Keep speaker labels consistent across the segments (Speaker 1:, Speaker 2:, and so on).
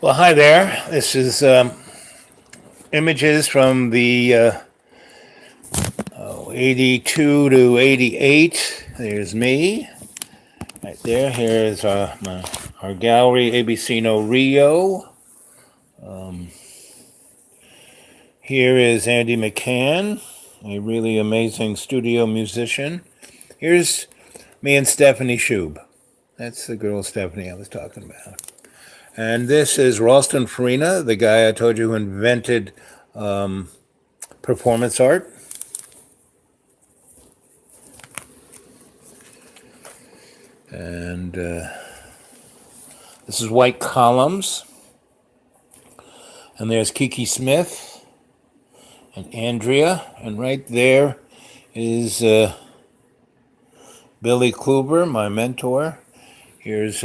Speaker 1: Well, hi there. This is images from the 82 to 88. There's me right there. Here's our gallery, ABC No Rio. Here is Andy McCann, a really amazing studio musician. Here's me and Stephanie Shub. That's the girl Stephanie I was talking about. And this is Ralston Farina, the guy I told you who invented performance art. And this is White Columns. And there's Kiki Smith and Andrea. And right there is Billy Kluber, my mentor. Here's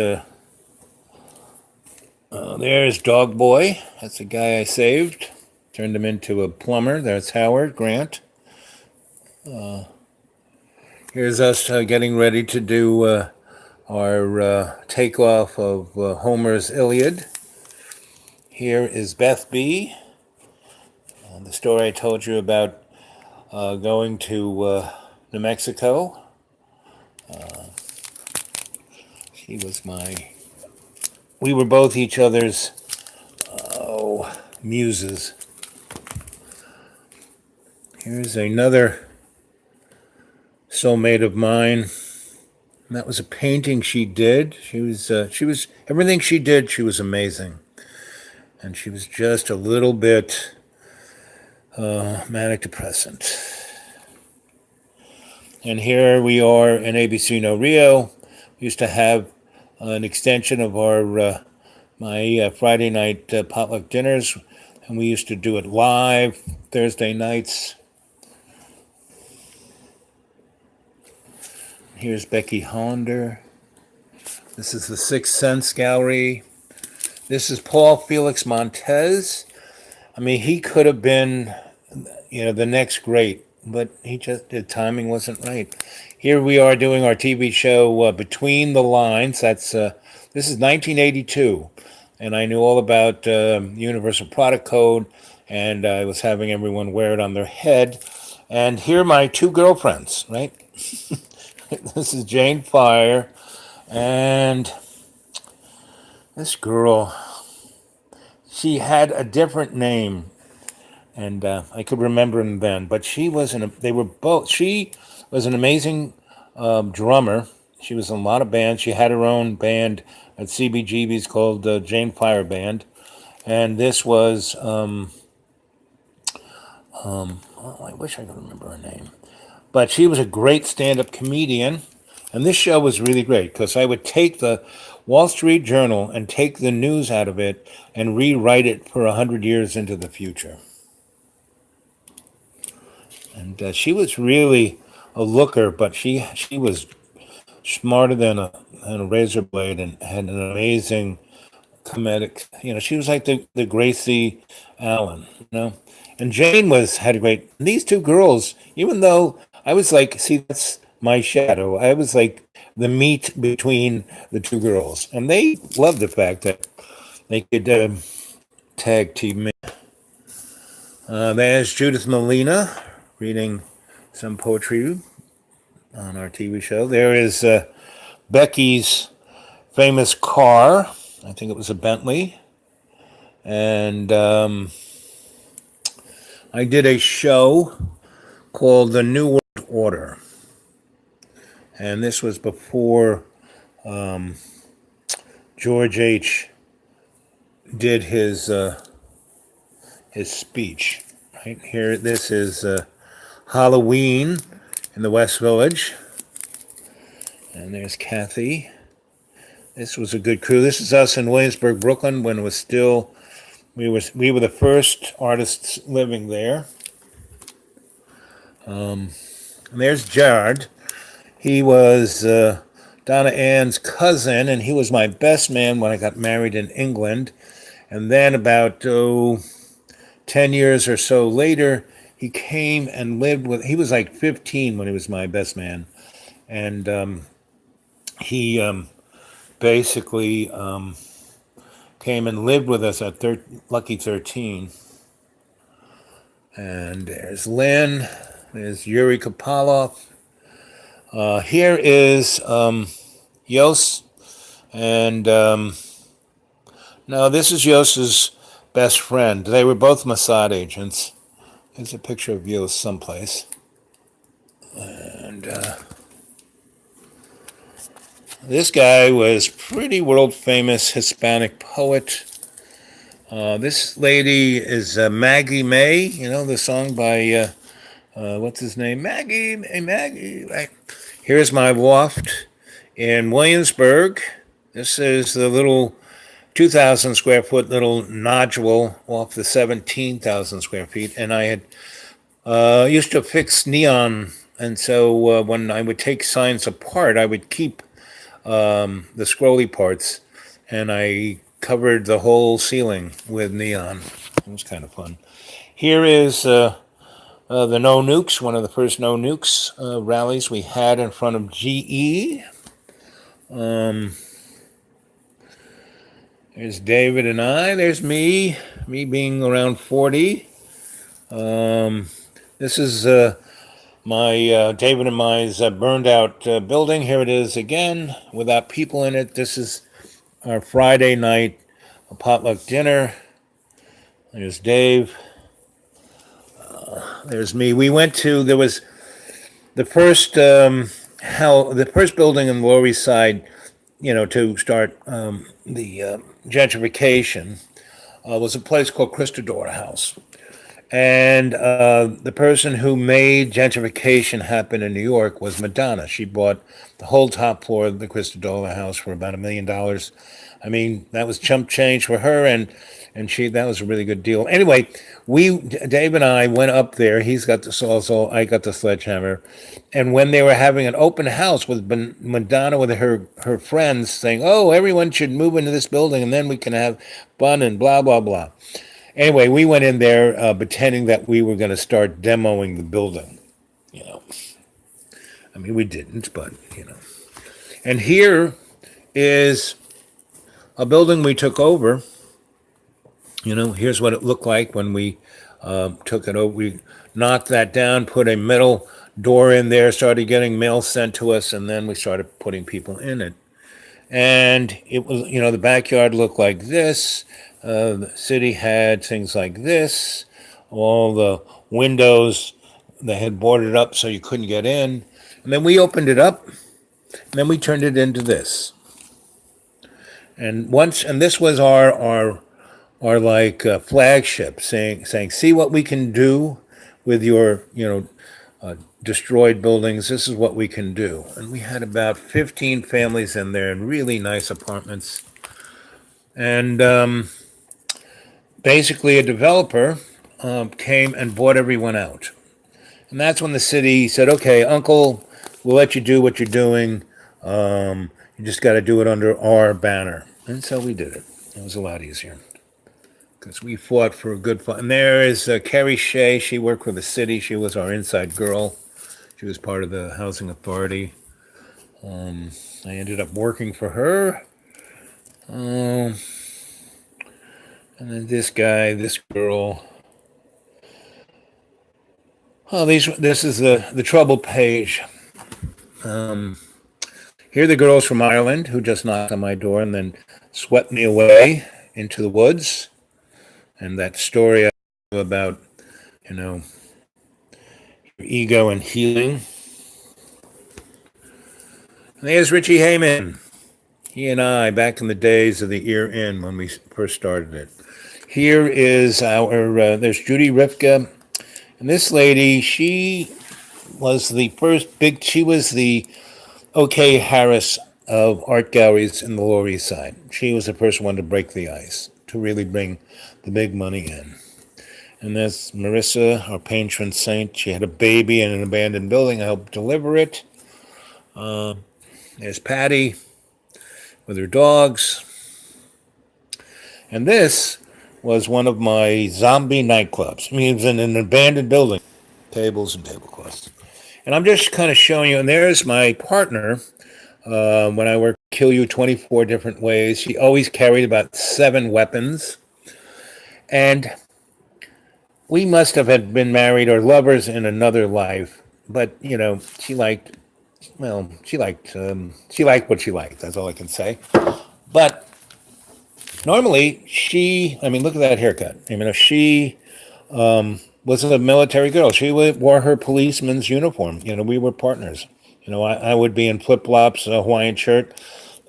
Speaker 1: there's Dog Boy. That's a guy I saved. Turned him into a plumber. That's Howard Grant. Here's us getting ready to do our takeoff of Homer's Iliad. Here is Beth B., the story I told you about going to New Mexico. She was we were both each other's muses. Here's another soulmate of mine. And that was a painting she did. She was everything she did, she was amazing. And she was just a little bit manic depressant. And here we are in ABC No Rio. We used to have an extension of our my Friday night potluck dinners, and we used to do it live Thursday nights. Here's Becky Hollander. This is the Sixth Sense Gallery. This is Paul Felix Montez. I mean, he could have been, the next great, but the timing wasn't right. Here we are doing our TV show Between the Lines. This is 1982, and I knew all about Universal Product Code, and I was having everyone wear it on their head. And here are my two girlfriends, right? This is Jane Fire, and this girl, she had a different name, and I could remember them then. But she was they were both. She was an amazing drummer. She was in a lot of bands. She had her own band at CBGB's called Jane Fire Band, and this was. I wish I could remember her name, but she was a great stand-up comedian. And this show was really great because I would take the Wall Street Journal and take the news out of it and rewrite it for 100 years into the future. And she was really a looker, but she was smarter than a razor blade and had an amazing comedic. She was like the Gracie Allen. And Jane had a great. These two girls, even though I was like, see, that's my shadow. I was like the meat between the two girls, and they loved the fact that they could tag team me. There's Judith Molina reading some poetry on our TV show. There is Becky's famous car. I think it was a Bentley. And I did a show called The New World Order. And this was before George H. did his speech. Right here, this is Halloween in the West Village. And there's Kathy. This was a good crew. This is us in Williamsburg, Brooklyn, when it was still we were the first artists living there. And there's Jared. He was Donna Ann's cousin, and he was my best man when I got married in England. And then about 10 years or so later, he came and lived he was like 15 when he was my best man. And he basically came and lived with us at Lucky 13. And there's Lynn. There's Yuri Kopalov. Here is Yos. And no, this is Yos's best friend. They were both Mossad agents. There's a picture of Yos someplace. And this guy was pretty world famous Hispanic poet. This lady is Maggie May. You know the song by what's his name? Maggie, Maggie. Here's my loft in Williamsburg. This is the little 2,000 square foot little nodule off the 17,000 square feet, and I had used to fix neon, and so when I would take signs apart, I would keep the scrolly parts, and I covered the whole ceiling with neon. It was kind of fun. Here is the No Nukes, one of the first No Nukes rallies we had in front of GE. There's David and I. There's me being around 40. This is my David and my's burned out building. Here it is again, without people in it. This is our Friday night potluck dinner. There's Dave. There's me. We went to, there was the first the first building in the Lower East Side, to start the gentrification, was a place called Christador House. And the person who made gentrification happen in New York was Madonna. She bought the whole top floor of the Christador House for about $1 million. I mean, that was chump change for her, and that was a really good deal. Anyway, Dave and I went up there. He's got the sawzall, I got the sledgehammer. And when they were having an open house with Madonna with her friends saying, oh, everyone should move into this building and then we can have fun and blah, blah, blah. Anyway, we went in there pretending that we were going to start demoing the building. I mean, we didn't, but. And here is a building we took over. Here's what it looked like when we took it over. We knocked that down, put a metal door in there, started getting mail sent to us, and then we started putting people in it. And it was, the backyard looked like this. The city had things like this. All the windows, they had boarded up so you couldn't get in. And then we opened it up, and then we turned it into this. And this was our flagship, saying, see what we can do with your, destroyed buildings. This is what we can do. And we had about 15 families in there in really nice apartments. And basically a developer came and bought everyone out. And that's when the city said, okay, uncle, we'll let you do what you're doing. You just got to do it under our banner. And so we did it. It was a lot easier because we fought for a good fight. And there is Carrie Shea. She worked for the city. She was our inside girl. She was part of the housing authority. I ended up working for her. And then this guy, this girl. Oh, this is the trouble page. Here are the girls from Ireland who just knocked on my door and then swept me away into the woods. And that story about, your ego and healing. And there's Richie Hayman. He and I, back in the days of the Ear Inn when we first started it. Here is there's Judy Rifka. And this lady, she was the she was the O.K. Harris of art galleries in the Lower East Side. She was the first one to break the ice, to really bring the big money in. And there's Marissa, our patron saint. She had a baby in an abandoned building. I helped deliver it. There's Patty with her dogs. And this was one of my zombie nightclubs. I mean, it was in an abandoned building. Tables and tablecloths. And I'm just kind of showing you, and there's my partner, When I worked Kill You 24 Different Ways, she always carried about 7 weapons. And we must have had been married or lovers in another life. But, she liked what she liked. That's all I can say. But normally, look at that haircut. She was a military girl. She wore her policeman's uniform. We were partners. I would be in flip flops, a Hawaiian shirt,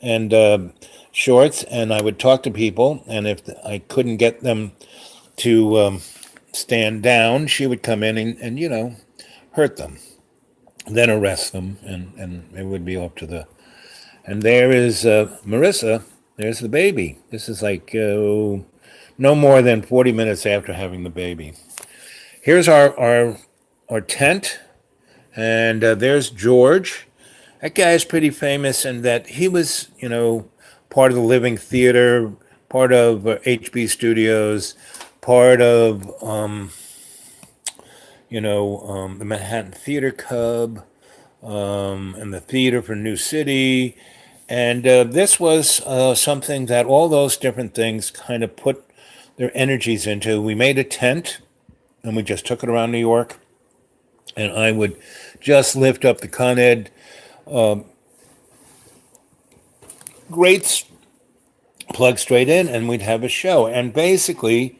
Speaker 1: and shorts, and I would talk to people. And if I couldn't get them to stand down, she would come in and hurt them, then arrest them, and it would be up to the. And there is Marissa. There's the baby. This is like no more than 40 minutes after having the baby. Here's our tent, and there's George. That guy is pretty famous in that he was, part of the Living Theater, part of HB Studios, part of, the Manhattan Theater Cub, and the Theater for New City. And this was something that all those different things kind of put their energies into. We made a tent, and we just took it around New York. And I would just lift up the Con Ed grates, plug straight in, and we'd have a show. And basically,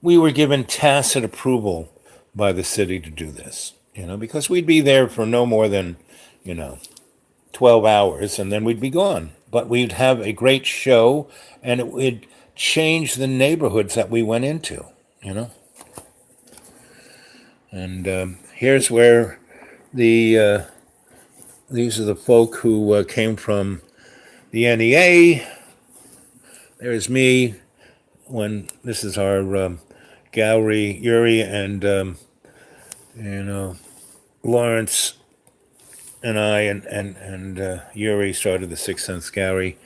Speaker 1: we were given tacit approval by the city to do this, because we'd be there for no more than, 12 hours, and then we'd be gone. But we'd have a great show, and it would change the neighborhoods that we went into. And here's where these are the folk who came from the NEA. There's me when this is our gallery, Yuri and Lawrence and I and Yuri started the Sixth Sense Gallery.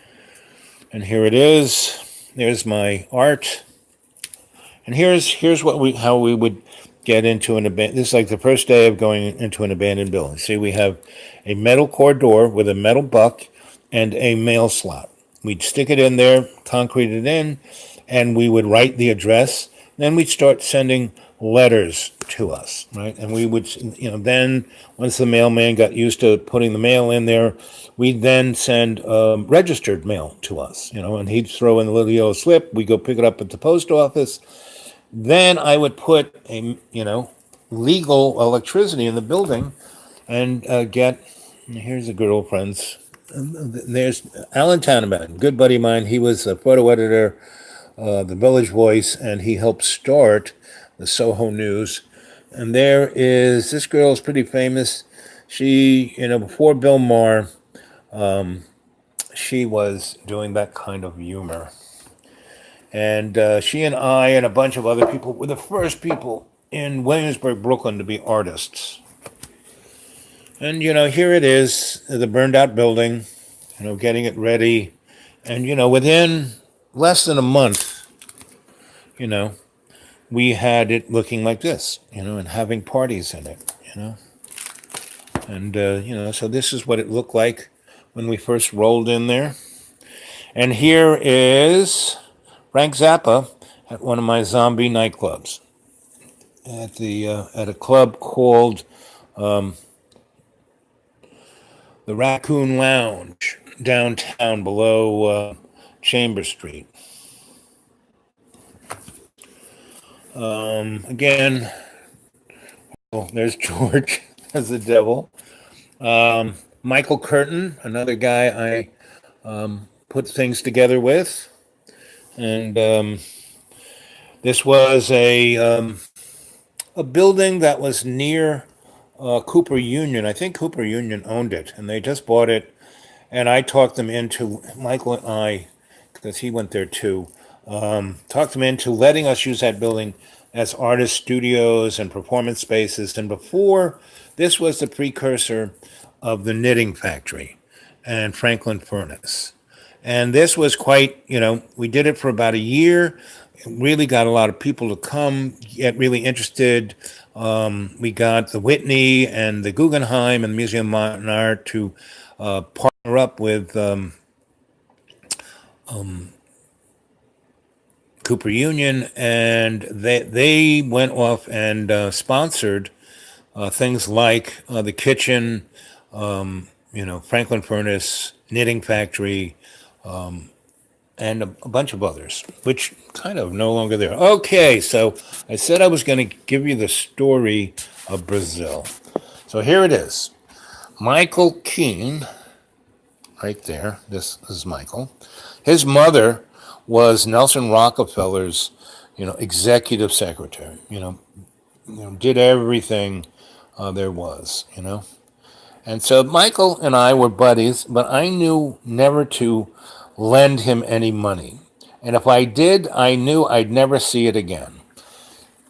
Speaker 1: And here it is. There's my art. And here's how we would get into an abandoned. This is like the first day of going into an abandoned building. See, we have a metal core door with a metal buck and a mail slot. We'd stick it in there, concrete it in, and we would write the address. Then we'd start sending letters to us, right? And we would, then once the mailman got used to putting the mail in there, we'd then send registered mail to us, and he'd throw in the little yellow slip. We'd go pick it up at the post office. Then I would put a, legal electricity in the building and here's the good old friends. There's Alan Tannenbaum, good buddy of mine. He was a photo editor, the Village Voice, and he helped start the Soho News. And there is, this girl is pretty famous. She, before Bill Maher, she was doing that kind of humor. And she and I and a bunch of other people were the first people in Williamsburg, Brooklyn to be artists. And, here it is, the burned out building, getting it ready. And, within less than a month, we had it looking like this, and having parties in it, And, so this is what it looked like when we first rolled in there. And here is Frank Zappa at one of my zombie nightclubs at a club called the Raccoon Lounge downtown below Chamber Street. Again, there's George as the devil. Michael Curtin, another guy I put things together with. And this was a building that was near Cooper Union. I think Cooper Union owned it, and they just bought it. And I talked them into, Michael and I, because he went there too, talked them into letting us use that building as artist studios and performance spaces. And before, this was the precursor of the Knitting Factory and Franklin Furnace. And this was quite, we did it for about a year. It really got a lot of people to come, get really interested. We got the Whitney and the Guggenheim and the Museum of Modern Art to partner up with Cooper Union, and they went off and sponsored things like the kitchen, Franklin Furnace, Knitting Factory, and a bunch of others, which kind of no longer there. Okay, so I said I was going to give you the story of Brazil. So here it is. Michael Keene, right there. This is Michael. His mother was Nelson Rockefeller's, executive secretary. Did everything there was. And so Michael and I were buddies, but I knew never to lend him any money. And if I did, I knew I'd never see it again.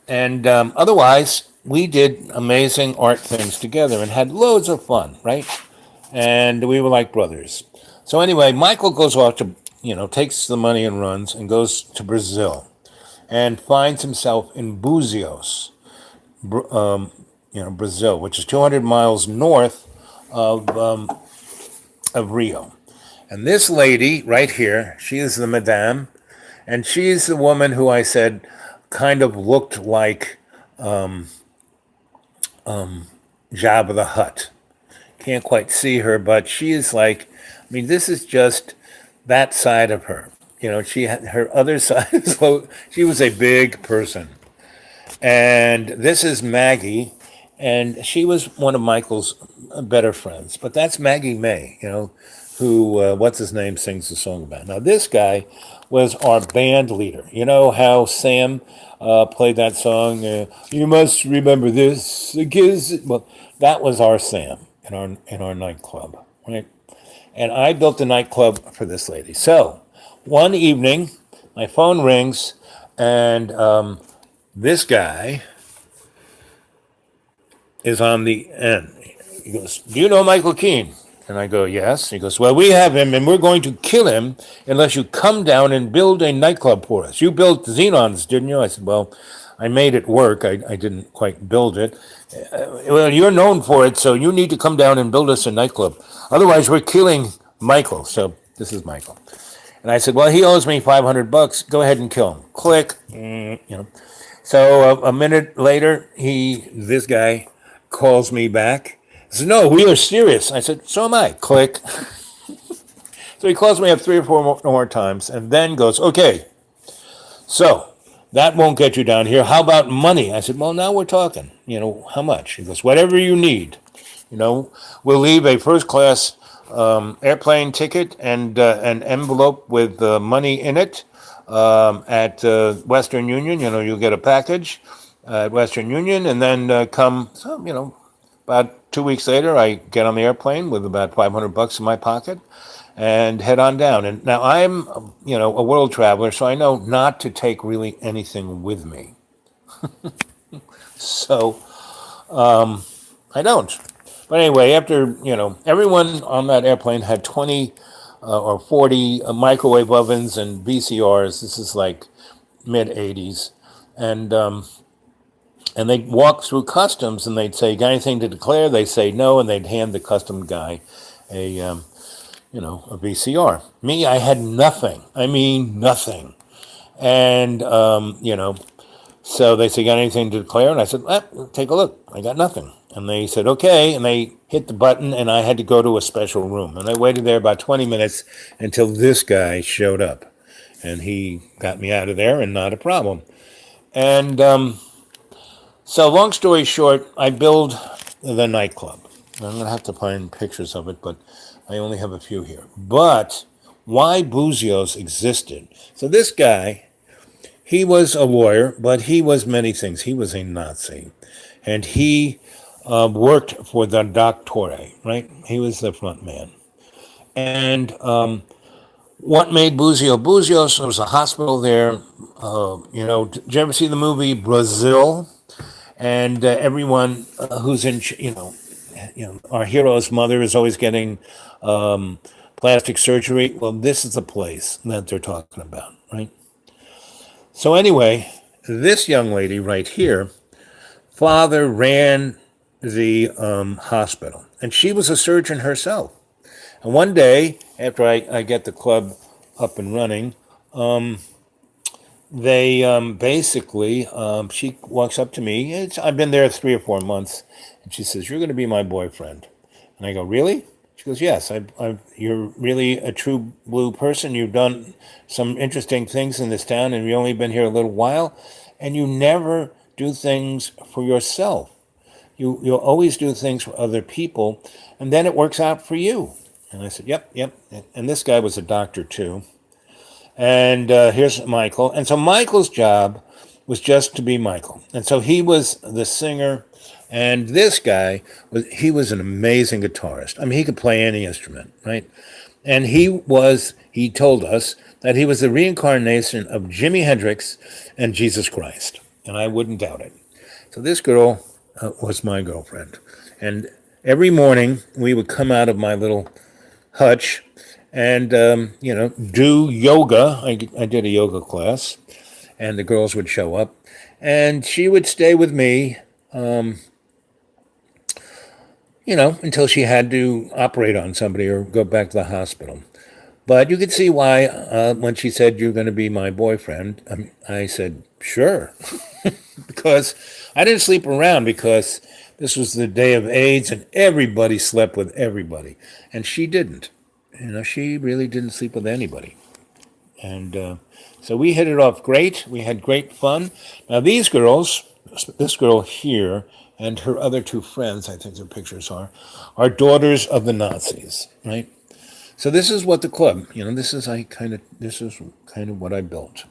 Speaker 1: And otherwise, we did amazing art things together and had loads of fun, right? And we were like brothers. So anyway, Michael goes off to, takes the money and runs and goes to Brazil and finds himself in Buzios, Brazil, which is 200 miles north of Rio. And this lady right here, she is the madame, and she's the woman who I said kind of looked like Jabba the Hutt. Can't quite see her, but she is like, this is just that side of her. She had her other side. So she was a big person. And this is Maggie, and she was one of Michael's better friends. But that's Maggie May, who, what's his name, sings the song about. Now, this guy was our band leader. You know how Sam played that song, You Must Remember This, well, that was our Sam in our nightclub, right? And I built a nightclub for this lady. So, one evening, my phone rings, and this guy is on the end. He goes, "Do you know Michael Keene?" And I go, "Yes." He goes, "Well, we have him, and we're going to kill him unless you come down and build a nightclub for us. You built Xenons, didn't you?" I said, "Well, I made it work. I didn't quite build it." "Well, you're known for it, so you need to come down and build us a nightclub. Otherwise, we're killing Michael." So this is Michael. And I said, "Well, he owes me $500. Go ahead and kill him." Click. So a minute later, this guy calls me back. He says, "No, we are serious." I said, "So am I." Click. So he calls me up 3 or 4 more times and then goes, "Okay, so that won't get you down here. How about money?" I said, "Well, now we're talking. How much?" He goes, "Whatever you need. We'll leave a first class airplane ticket and an envelope with money in it at Western Union. You'll get a package at Western Union, and then about 2 weeks later, I get on the airplane with about $500 in my pocket and head on down." And now I'm, a world traveler, so I know not to take really anything with me. So I don't. But anyway, after, everyone on that airplane had 20 or 40 microwave ovens and VCRs. This is like mid-'80s. And they'd walk through customs and they'd say, "Got anything to declare?" They say no, and they'd hand the custom guy a VCR. Me, I had nothing. I mean, nothing. And, so they said, "Got anything to declare?" And I said, "Take a look. I got nothing." And they said, "Okay." And they hit the button, and I had to go to a special room. And I waited there about 20 minutes until this guy showed up. And he got me out of there, and not a problem. And so long story short, I build the nightclub. I'm going to have to find pictures of it, but I only have a few here. But why Buzios existed. So this guy, he was a lawyer, but he was many things. He was a Nazi. And he worked for the Doctore, right? He was the front man. And what made Buzios? Buzios, there was a hospital there. Did you ever see the movie Brazil? And everyone who's in, our hero's mother is always getting plastic surgery. Well, this is the place that they're talking about, right? So anyway, this young lady right here, father ran the hospital, and she was a surgeon herself. And one day, after I get the club up and running, they basically, she walks up to me. I've been there 3 or 4 months, and she says, "You're going to be my boyfriend." And I go, "Really?" She goes, "Yes. You're really a true blue person. You've done some interesting things in this town, and you've only been here a little while, and you never do things for yourself. You'll always do things for other people, and then it works out for you." And I said, "Yep, yep." And this guy was a doctor too. And here's Michael. And so Michael's job was just to be Michael. And so he was the singer. And this guy he was an amazing guitarist. I mean, he could play any instrument, right? And he told us that he was the reincarnation of Jimi Hendrix and Jesus Christ. And I wouldn't doubt it. So this girl was my girlfriend. And every morning we would come out of my little hutch and do yoga. I did a yoga class, and the girls would show up, and she would stay with me, until she had to operate on somebody or go back to the hospital. But you could see why when she said, "You're going to be my boyfriend," I said, "Sure," because I didn't sleep around, because this was the day of AIDS and everybody slept with everybody, and she didn't. She really didn't sleep with anybody. And so we hit it off great. We had great fun. Now, these girls, this girl here and her other two friends, I think their pictures are daughters of the Nazis, right? So this is what the club, this is kind of what I built.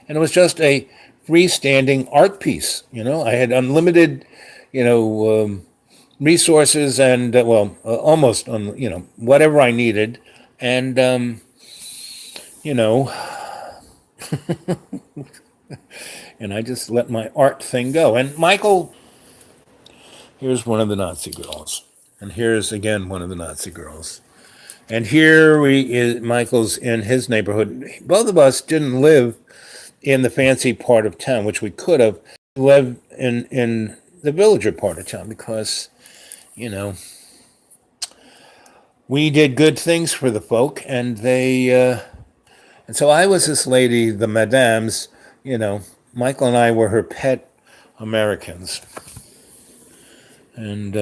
Speaker 1: And it was just a freestanding art piece. I had unlimited, resources and almost on whatever I needed, and you know and I just let my art thing go. And Michael, here's one of the Nazi girls, and here's again one of the Nazi girls, and here Michael's in his neighborhood. Both of us didn't live in the fancy part of town, which we could have lived in the villager part of town, because you know we did good things for the folk, and and so I was this lady, the madame's, Michael and I were her pet Americans. And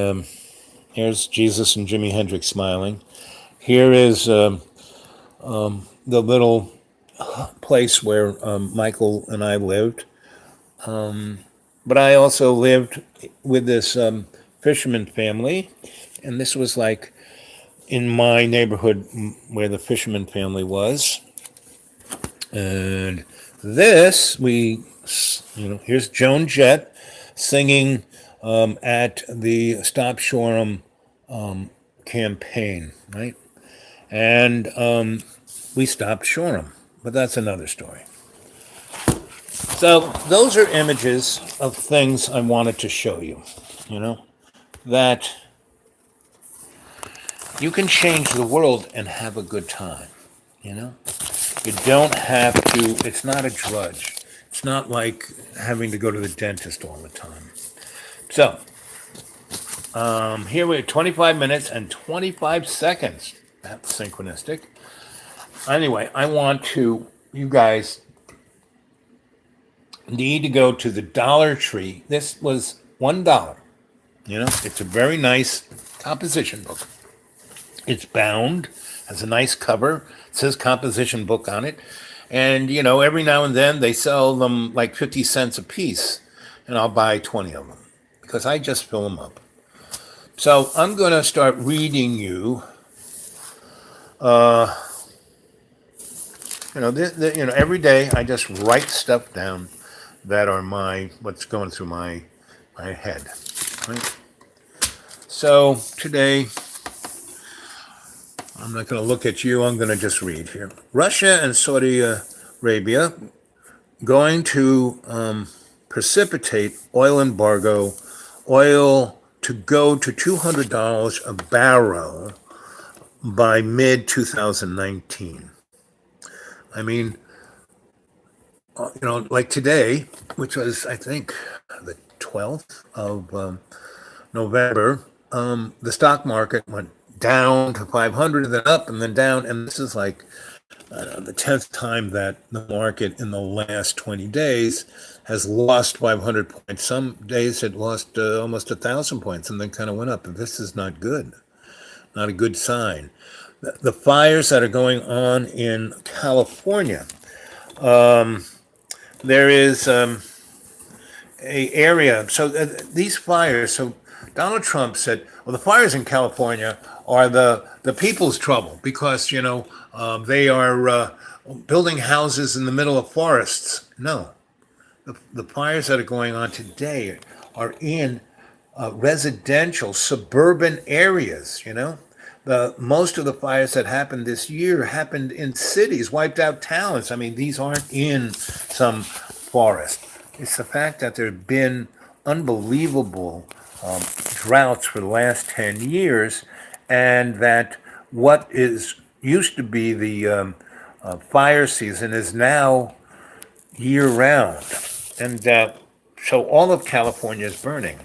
Speaker 1: here's Jesus and Jimi Hendrix smiling. Here is the little place where Michael and I lived. But I also lived with this fisherman family, and this was like in my neighborhood where the fisherman family was. And this, here's Joan Jett singing at the Stop Shoreham campaign, right? And we stopped Shoreham, but that's another story. So those are images of things I wanted to show you, that you can change the world and have a good time, You don't have to, it's not a drudge. It's not like having to go to the dentist all the time. So, here we are, 25 minutes and 25 seconds. That's synchronistic. Anyway, you guys need to go to the Dollar Tree. This was $1. It's a very nice composition book. It's bound, has a nice cover. It says composition book on it. And, every now and then they sell them like 50 cents a piece. And I'll buy 20 of them because I just fill them up. So I'm going to start reading you, every day I just write stuff down that are what's going through my head. Right? So today, I'm not going to look at you. I'm going to just read here. Russia and Saudi Arabia going to precipitate oil embargo. Oil to go to $200 a barrel by mid-2019. I mean, like today, which was, I think, the 12th of November, the stock market went down to 500, then up, and then down. And this is like the 10th time that the market in the last 20 days has lost 500 points. Some days it lost almost 1,000 points and then kind of went up. And this is not good, not a good sign. The fires that are going on in California, there is a area. So these fires. So Donald Trump said, "Well, the fires in California are the people's trouble because they are building houses in the middle of forests." No, the fires that are going on today are in residential suburban areas. The most of the fires that happened this year happened in cities, wiped out towns. I mean, these aren't in some forest. It's the fact that there have been unbelievable droughts for the last 10 years, and that what is used to be the fire season is now year round. And so all of California is burning.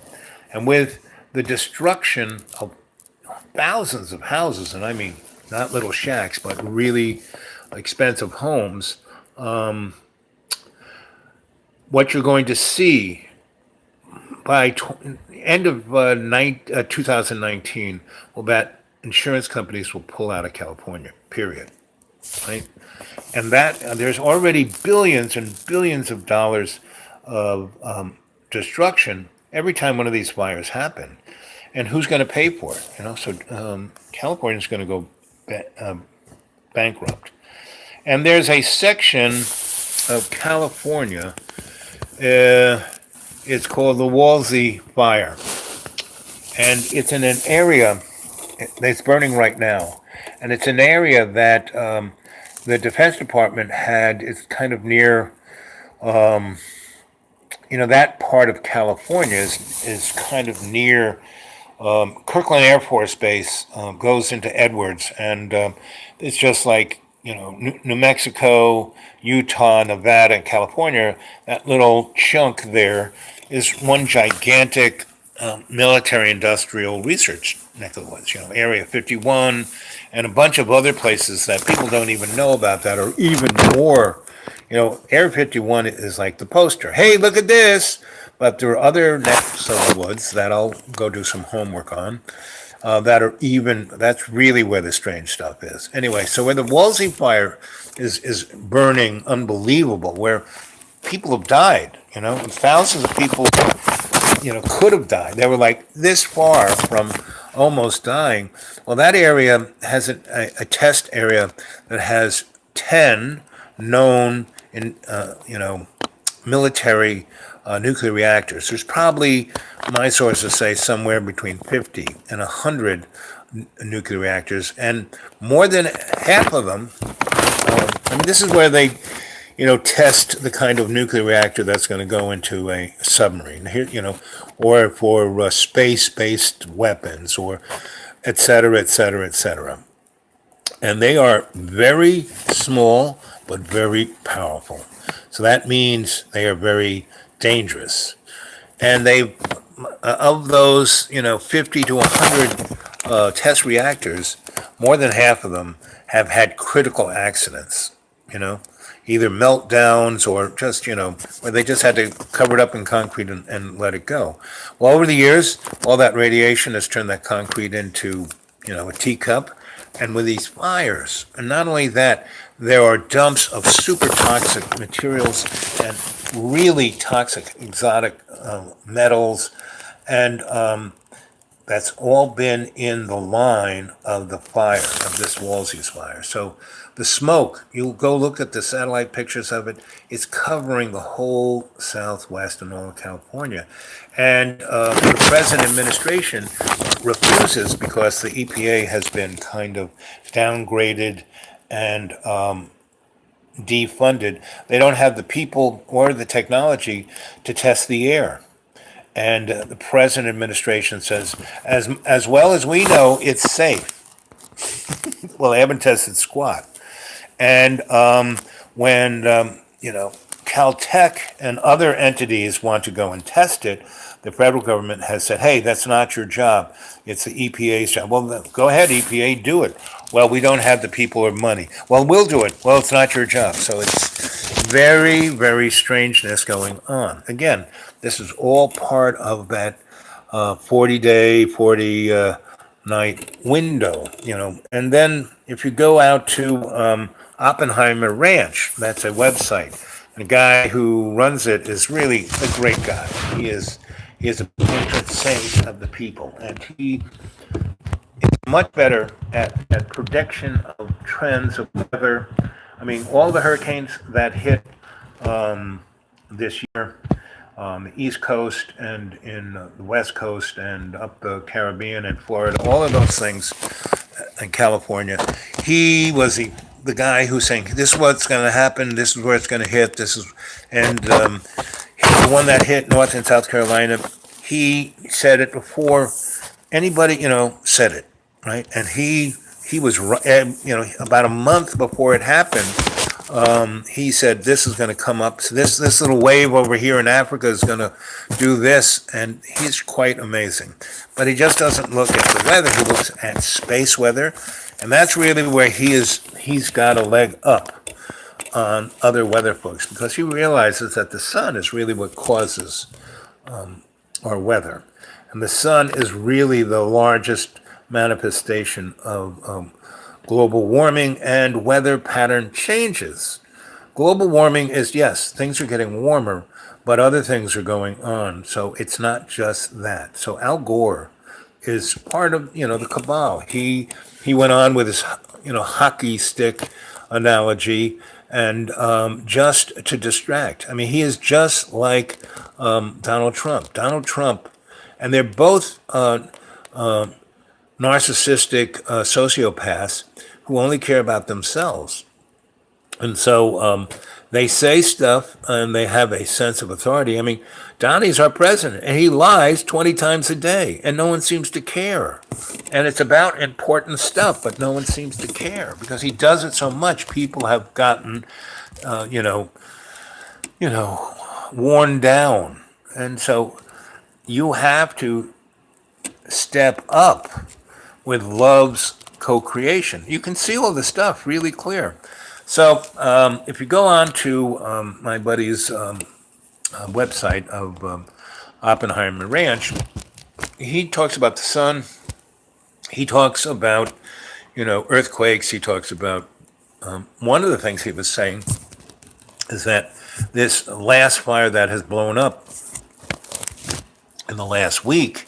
Speaker 1: And with the destruction of thousands of houses, and I mean not little shacks, but really expensive homes, what you're going to see by end of 2019, well, that insurance companies will pull out of California, period. Right? And that there's already billions and billions of dollars of destruction every time one of these fires happen. And who's going to pay for it? So California's going to go bankrupt. And there's a section of California. It's called the Woolsey Fire, and it's in an area that's burning right now. And it's an area that the Defense Department had. It's kind of near. That part of California is kind of near Kirkland Air Force Base, goes into Edwards, and it's just like New Mexico, Utah, Nevada, and California. That little chunk there is one gigantic military industrial research neck of the woods. Area 51, and a bunch of other places that people don't even know about that are even more. Area 51 is like the poster. Hey, look at this! But there are other necks of the woods that I'll go do some homework on. That's really where the strange stuff is. Anyway, so where the Woolsey fire is burning unbelievable, where people have died, thousands of people, could have died. They were like this far from almost dying. Well, that area has a test area that has 10 known military nuclear reactors. There's probably, my sources say, somewhere between 50 and 100 nuclear reactors, and more than half of them. This is where they, test the kind of nuclear reactor that's going to go into a submarine. Here, or for space-based weapons, or et cetera, et cetera, et cetera. And they are very small but very powerful. So that means they are very dangerous. And they, of those, 50 to 100 test reactors, more than half of them have had critical accidents, either meltdowns or just, where they just had to cover it up in concrete and let it go. Well, over the years, all that radiation has turned that concrete into, a teacup. And with these fires, and not only that, there are dumps of super toxic materials and really toxic exotic metals, and that's all been in the line of the fire, of this Woolsey's fire. So the smoke, you'll go look at the satellite pictures of it, it's covering the whole Southwest and all of California. And the present administration refuses, because the EPA has been kind of downgraded and defunded. They don't have the people or the technology to test the air. And the present administration says, as well as we know, it's safe. Well, they haven't tested squat. And when Caltech and other entities want to go and test it, the federal government has said, hey, that's not your job. It's the EPA's job. Well, go ahead, EPA, do it. Well, we don't have the people or money. Well, we'll do it. Well, it's not your job. So it's very, very strangeness going on. Again, this is all part of that 40-day, 40 night window, And then if you go out to Oppenheimer Ranch, that's a website. The guy who runs it is really a great guy. He is a patron saint of the people, and he is much better at prediction of trends of weather. I mean, all the hurricanes that hit this year on the East Coast and in the West Coast and up the Caribbean and Florida, all of those things in California, he was the guy who's saying, this is what's going to happen, this is where it's going to hit, and the one that hit North and South Carolina, he said it before anybody, said it, right? And he was, about a month before it happened, he said, this is going to come up, so this little wave over here in Africa is going to do this, and he's quite amazing. But he just doesn't look at the weather, he looks at space weather, and that's really where he's got a leg up on other weather folks, because he realizes that the sun is really what causes our weather. And the sun is really the largest manifestation of global warming and weather pattern changes. Global warming is, yes, things are getting warmer, but other things are going on. So it's not just that. So Al Gore is part of, the cabal. He went on with his, hockey stick analogy, and just to distract. I mean, he is just like Donald Trump. Donald Trump, and they're both narcissistic sociopaths who only care about themselves. And so they say stuff and they have a sense of authority. I mean, Donnie's our president and he lies 20 times a day and no one seems to care. And it's about important stuff, but no one seems to care because he does it so much. People have gotten, worn down. And so you have to step up with love's co-creation. You can see all the stuff really clear. So if you go on to my buddy's website of Oppenheimer Ranch, he talks about the sun. He talks about, earthquakes. He talks about one of the things he was saying is that this last fire that has blown up in the last week,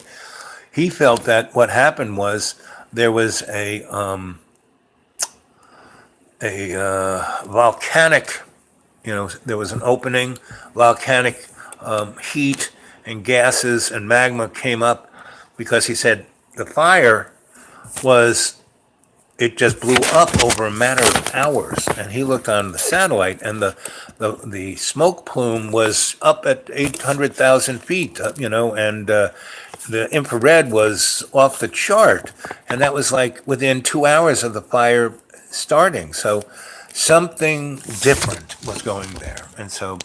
Speaker 1: he felt that what happened was there was a volcanic, there was an opening, volcanic heat and gases and magma came up because he said the fire it just blew up over a matter of hours. And he looked on the satellite and the smoke plume was up at 800,000 feet, and the infrared was off the chart. And that was like within 2 hours of the fire starting. So something different was going there. And so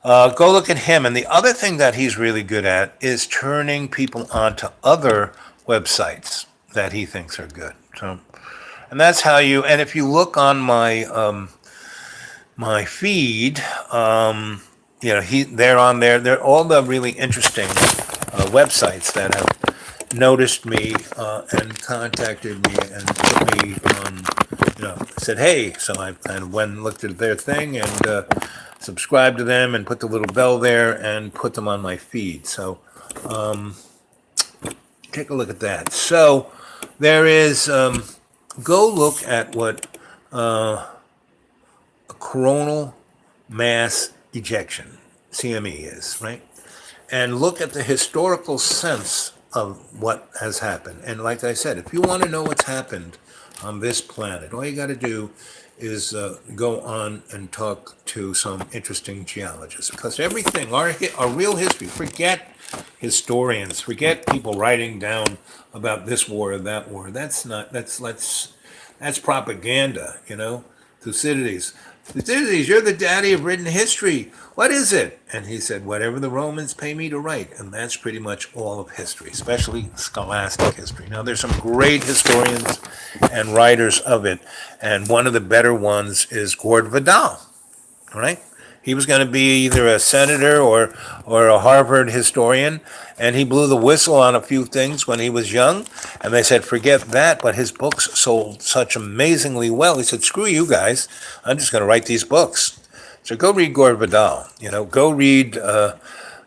Speaker 1: go look at him. And the other thing that he's really good at is turning people onto other websites that he thinks are good. So, and that's how and if you look on my my feed, they're on there. They're all the really interesting websites that have noticed me and contacted me and put me said, hey, so I kind of went and looked at their thing and subscribed to them and put the little bell there and put them on my feed. So take a look at that. So there is, go look at what a coronal mass ejection, CME, is, right? And look at the historical sense of what has happened. And like I said, if you want to know what's happened on this planet, all you got to do is go on and talk to some interesting geologists, because everything, our real history, forget historians, forget people writing down about this war or that war. That's propaganda, Thucydides. Thucydides, you're the daddy of written history. What is it? And he said, whatever the Romans pay me to write. And that's pretty much all of history, especially scholastic history. Now, there's some great historians and writers of it. And one of the better ones is Gord Vidal, right? He was going to be either a senator or a Harvard historian, and he blew the whistle on a few things when he was young, and they said, forget that, but his books sold such amazingly well. He said, screw you guys, I'm just going to write these books. So go read Gore Vidal, go read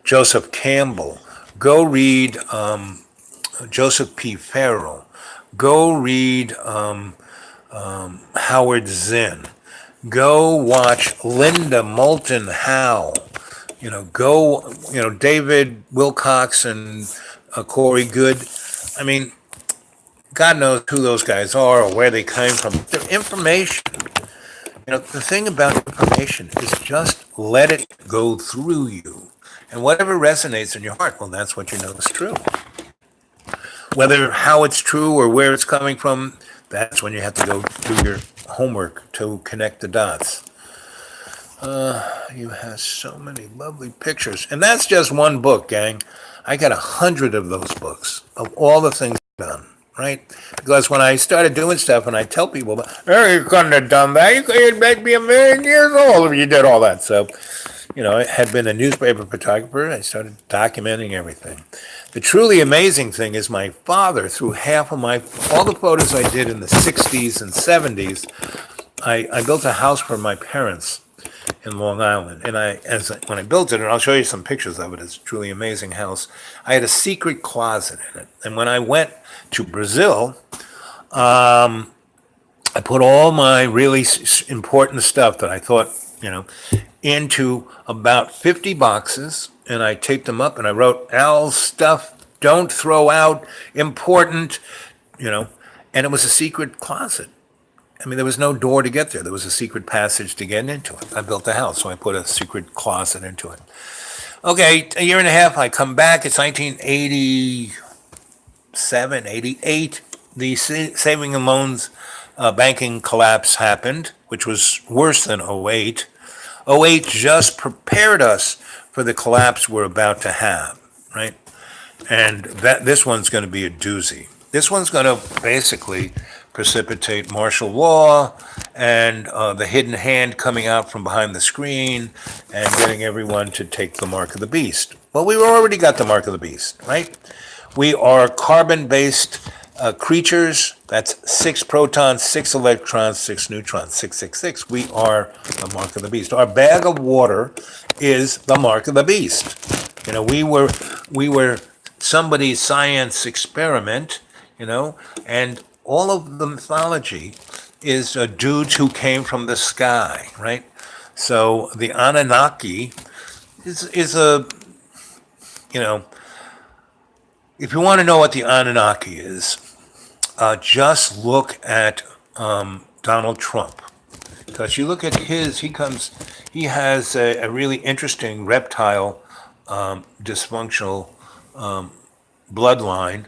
Speaker 1: Joseph Campbell, go read Joseph P. Farrell, go read Howard Zinn. Go watch Linda Moulton Howe. David Wilcox and Corey Good. I mean, God knows who those guys are or where they came from. Their information. The thing about information is just let it go through you. And whatever resonates in your heart, well, that's what you know is true. Whether how it's true or where it's coming from, that's when you have to go do your homework to connect the dots. You have so many lovely pictures. And that's just one book, gang. I got 100 of those books of all the things I've done, right? Because when I started doing stuff and I tell people, oh, you couldn't have done that. You'd make me 1,000,000 years old if you did all that. So, I had been a newspaper photographer. I started documenting everything. The truly amazing thing is my father, through all the photos I did in the 60s and 70s, I built a house for my parents in Long Island. And when I built it, and I'll show you some pictures of it, it's a truly amazing house, I had a secret closet in it. And when I went to Brazil, I put all my really important stuff that I thought, into about 50 boxes, and I taped them up and I wrote, Al's stuff, don't throw out, important, and it was a secret closet. I mean, there was no door to get there. There was a secret passage to get into it. I built a house, so I put a secret closet into it. Okay, a year and a half, I come back. It's 1987, 88. The saving and loans banking collapse happened, which was worse than '08. '08 just prepared us for the collapse we're about to have, right? And this one's going to be a doozy. This one's going to basically precipitate martial law and the hidden hand coming out from behind the screen and getting everyone to take the mark of the beast. Well, we already got the mark of the beast, right? We are carbon-based creatures. That's 6 protons, 6 electrons, 6 neutrons, 666. We are the mark of the beast. Our bag of water is the mark of the beast. We were somebody's science experiment, and all of the mythology is dudes who came from the sky, right? So the Anunnaki is a, if you want to know what the Anunnaki is, just look at Donald Trump. Because you look at he has a really interesting reptile, dysfunctional bloodline.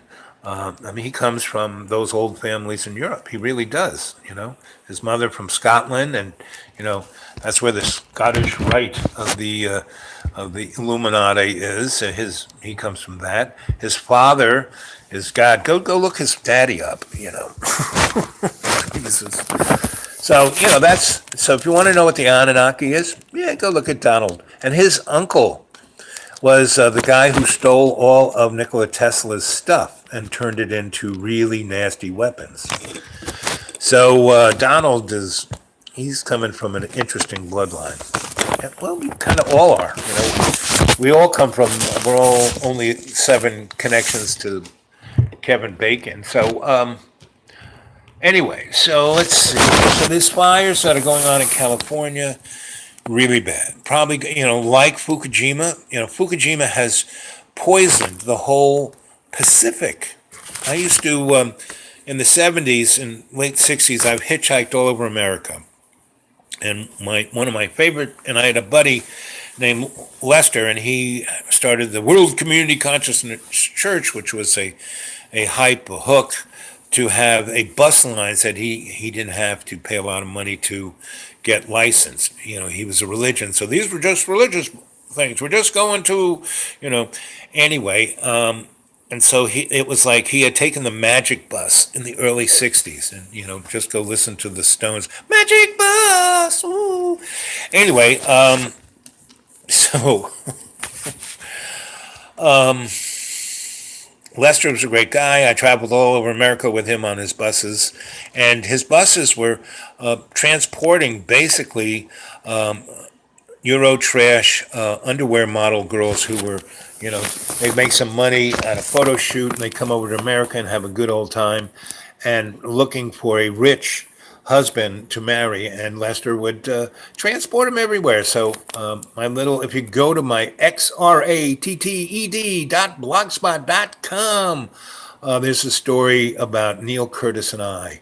Speaker 1: He comes from those old families in Europe. He really does, His mother from Scotland, and, that's where the Scottish Rite of the Illuminati is. He comes from that. His father is God. Go look his daddy up, So, so if you want to know what the Anunnaki is, go look at Donald. And his uncle was the guy who stole all of Nikola Tesla's stuff and turned it into really nasty weapons. So Donald he's coming from an interesting bloodline. And, well, we kind of all are, We all come from, we're all only 7 connections to Kevin Bacon. So, anyway, so let's see. So there's fires that are going on in California. Really bad. Probably, like Fukushima. Fukushima has poisoned the whole Pacific. I used to, in the 70s and late 60s, I've hitchhiked all over America. And one of my favorite, and I had a buddy named Lester, and he started the World Community Consciousness Church, which was a hype, a hook to have a bus line that he didn't have to pay a lot of money to get licensed. He was a religion, so these were just religious things. We're just going to, you know, anyway. And so it was like he had taken the Magic Bus in the early '60s, and just go listen to the Stones, Magic Bus. Ooh. Anyway, so Lester was a great guy. I traveled all over America with him on his buses, and his buses were transporting basically Euro trash underwear model girls who were, they make some money at a photo shoot and they come over to America and have a good old time and looking for a rich husband to marry. And Lester would transport them everywhere. So if you go to my xratted.blogspot.com, there's a story about Neil Curtis and I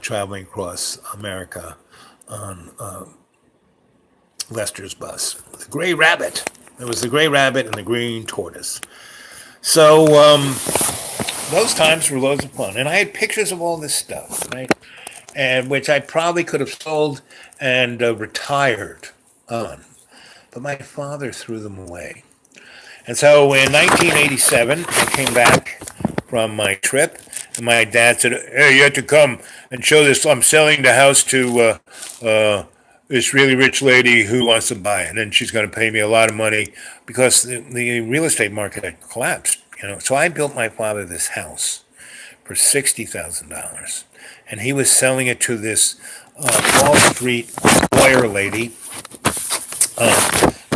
Speaker 1: traveling across America on Lester's bus. The Gray Rabbit. It was the Gray Rabbit and the Green Tortoise. So those times were loads of fun. And I had pictures of all this stuff, right? And which I probably could have sold and retired on. But my father threw them away. And so in 1987, I came back from my trip, and my dad said, "Hey, you have to come and show this. I'm selling the house to this really rich lady who wants to buy it, and she's going to pay me a lot of money because the real estate market had collapsed." So I built my father this house for $60,000, and he was selling it to this Wall Street lawyer lady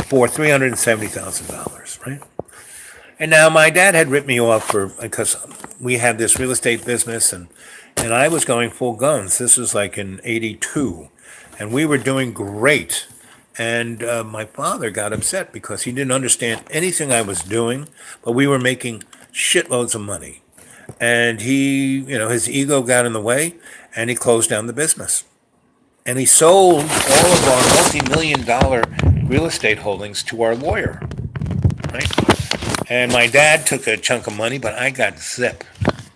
Speaker 1: for $370,000, right? And now my dad had ripped me off because we had this real estate business, and I was going full guns. This was like in '82, and we were doing great. And my father got upset because he didn't understand anything I was doing, but we were making shitloads of money. And his ego got in the way, and he closed down the business. And he sold all of our multi-million-dollar real estate holdings to our lawyer, right? And my dad took a chunk of money, but I got zip.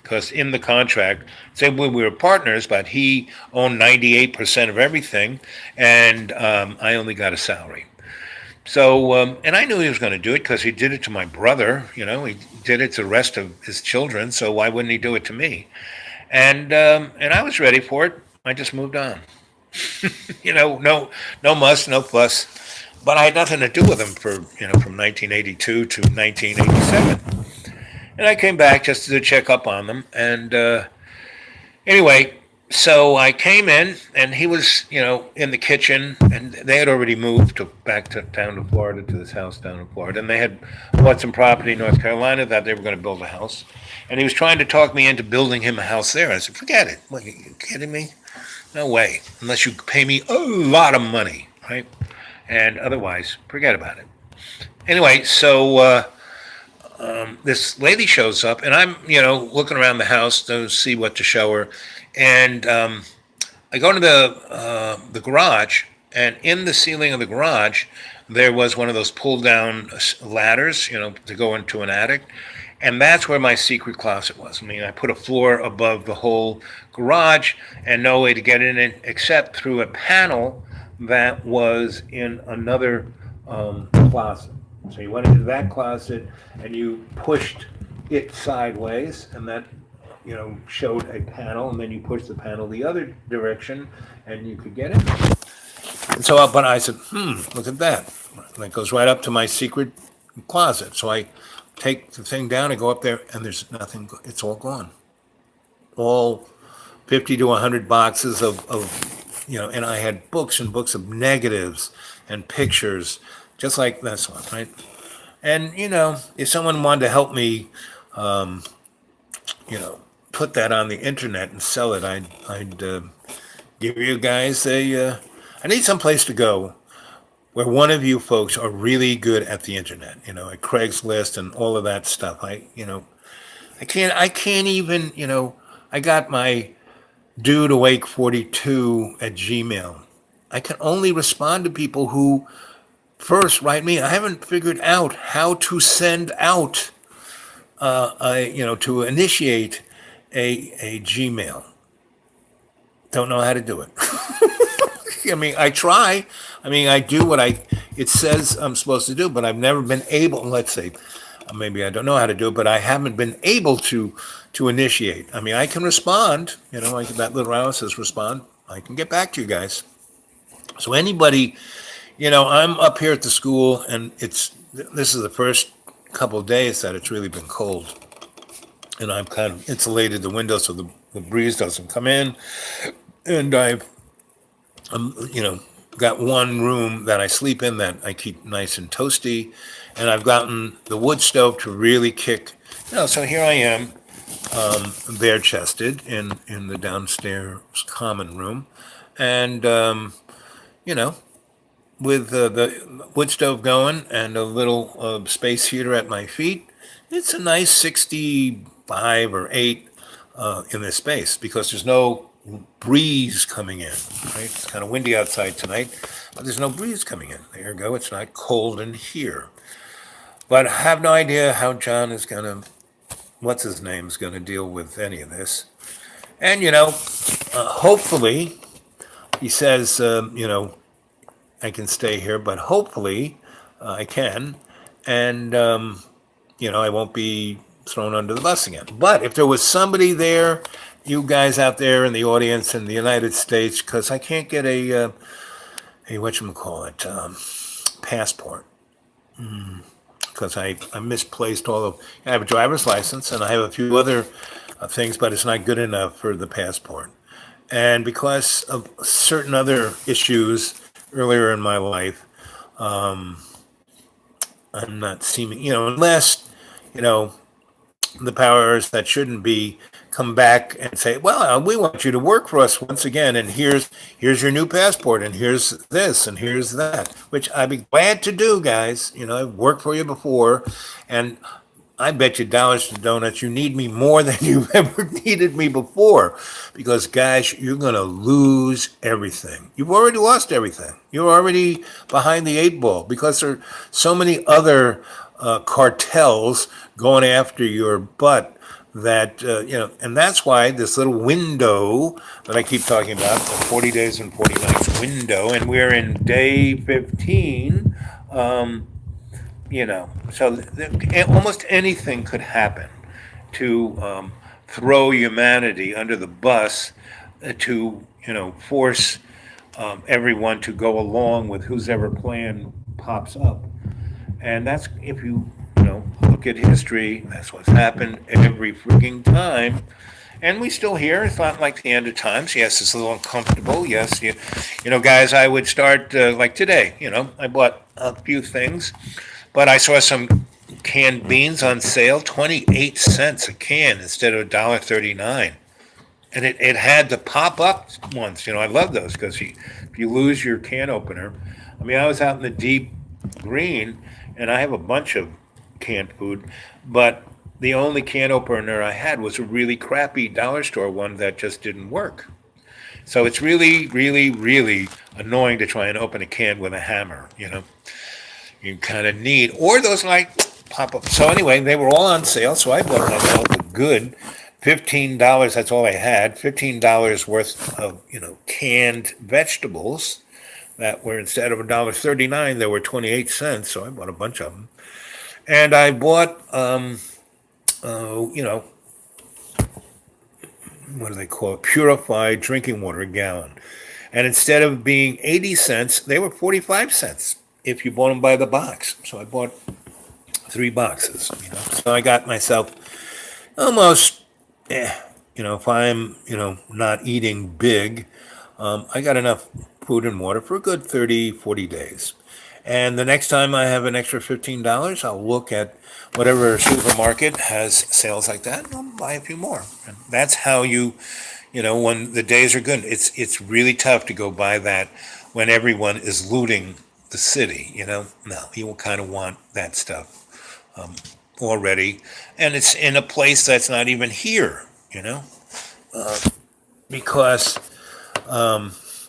Speaker 1: Because in the contract, said we were partners, but he owned 98% of everything, and I only got a salary. So, and I knew he was going to do it because he did it to my brother. He did it to the rest of his children. So why wouldn't he do it to me? And I was ready for it. I just moved on. No muss, no fuss. But I had nothing to do with him from 1982 to 1987. And I came back just to check up on them. And anyway, so I came in, and he was, in the kitchen, and they had already moved back down to Florida, to this house down in Florida. And they had bought some property in North Carolina that they were going to build a house. And he was trying to talk me into building him a house there. I said, forget it. What, are you kidding me? No way. Unless you pay me a lot of money, right? And otherwise, forget about it. Anyway, so this lady shows up, and I'm, looking around the house to see what to show her. And I go to the garage, and in the ceiling of the garage, there was one of those pull-down ladders, to go into an attic. And that's where my secret closet was. I mean, I put a floor above the whole garage and no way to get in it except through a panel that was in another closet. So you went into that closet and you pushed it sideways, and that showed a panel, and then you pushed the panel the other direction and you could get in. And so, but I said, look at that. And it goes right up to my secret closet. So I take the thing down and go up there, and there's nothing. It's all gone. All 50 to 100 boxes of and I had books and books of negatives and pictures, just like this one, right? And, if someone wanted to help me, put that on the internet and sell it, I'd give you guys I need some place to go where one of you folks are really good at the internet, at Craigslist and all of that stuff. I can't even, I got my dude awake 42 at Gmail. I can only respond to people who first write me. I haven't figured out how to send out, to initiate a Gmail. Don't know how to do it. I mean, I try. I mean, I do what it says I'm supposed to do, but I've never been able. Let's say, maybe I don't know how to do it, but I haven't been able to initiate. I mean, I can respond. Like that little arrow says respond. I can get back to you guys. So anybody, I'm up here at the school, and this is the first couple of days that it's really been cold, and I've kind of insulated the window so the breeze doesn't come in, and I've got one room that I sleep in that I keep nice and toasty, and I've gotten the wood stove to really kick. So here I am, bare chested in the downstairs common room, and with the wood stove going and a little space heater at my feet, it's a nice 65 or 8 in this space because there's no breeze coming in. Right? It's kind of windy outside tonight, but there's no breeze coming in. There you go. It's not cold in here. But I have no idea how John is going to, what's his name, is going to deal with any of this. And, hopefully, he says, I can stay here, but hopefully I can. And, I won't be thrown under the bus again. But if there was somebody there, you guys out there in the audience in the United States, because I can't get a whatchamacallit, passport. Because I misplaced I have a driver's license and I have a few other things, but it's not good enough for the passport. And because of certain other issues earlier in my life, I'm not seeming, unless, the powers that shouldn't be come back and say, well, we want you to work for us once again, and here's your new passport, and here's this, and here's that, which I'd be glad to do, guys. I've worked for you before, and I bet you dollars to donuts you need me more than you've ever needed me before. Because, guys, you're going to lose everything. You've already lost everything. You're already behind the 8 ball because there are so many other cartels going after your butt that, and that's why this little window that I keep talking about, the 40 days and 40 nights window, and we're in day 15, so almost anything could happen to throw humanity under the bus to, force everyone to go along with whose ever plan pops up. And that's, if you, look at history, that's what's happened every freaking time. And we still here. It's not like the end of times. Yes, it's a little uncomfortable. Yes, guys, I would start like today. I bought a few things, but I saw some canned beans on sale, 28 cents a can instead of $1.39. And it had the pop up ones. I love those because if you lose your can opener, I mean, I was out in the deep green and I have a bunch of canned food, but the only can opener I had was a really crappy dollar store one that just didn't work. So it's really, really, really annoying to try and open a can with a hammer, You kind of need, or those like pop up. So anyway, they were all on sale, so I bought myself a good $15. That's all I had. $15 worth of canned vegetables that were, instead of $1.39, they were 28 cents. So I bought a bunch of them, and I bought what do they call it? Purified drinking water, a gallon. And instead of being 80 cents, they were 45 cents if you bought them by the box. So I bought 3 boxes. So I got myself almost, if I'm, not eating big, I got enough food and water for a good 30, 40 days. And the next time I have an extra $15, I'll look at whatever supermarket has sales like that, and I'll buy a few more. And that's how when the days are good. It's really tough to go buy that when everyone is looting the city. No, you will kind of want that stuff already, and it's in a place that's not even here. Because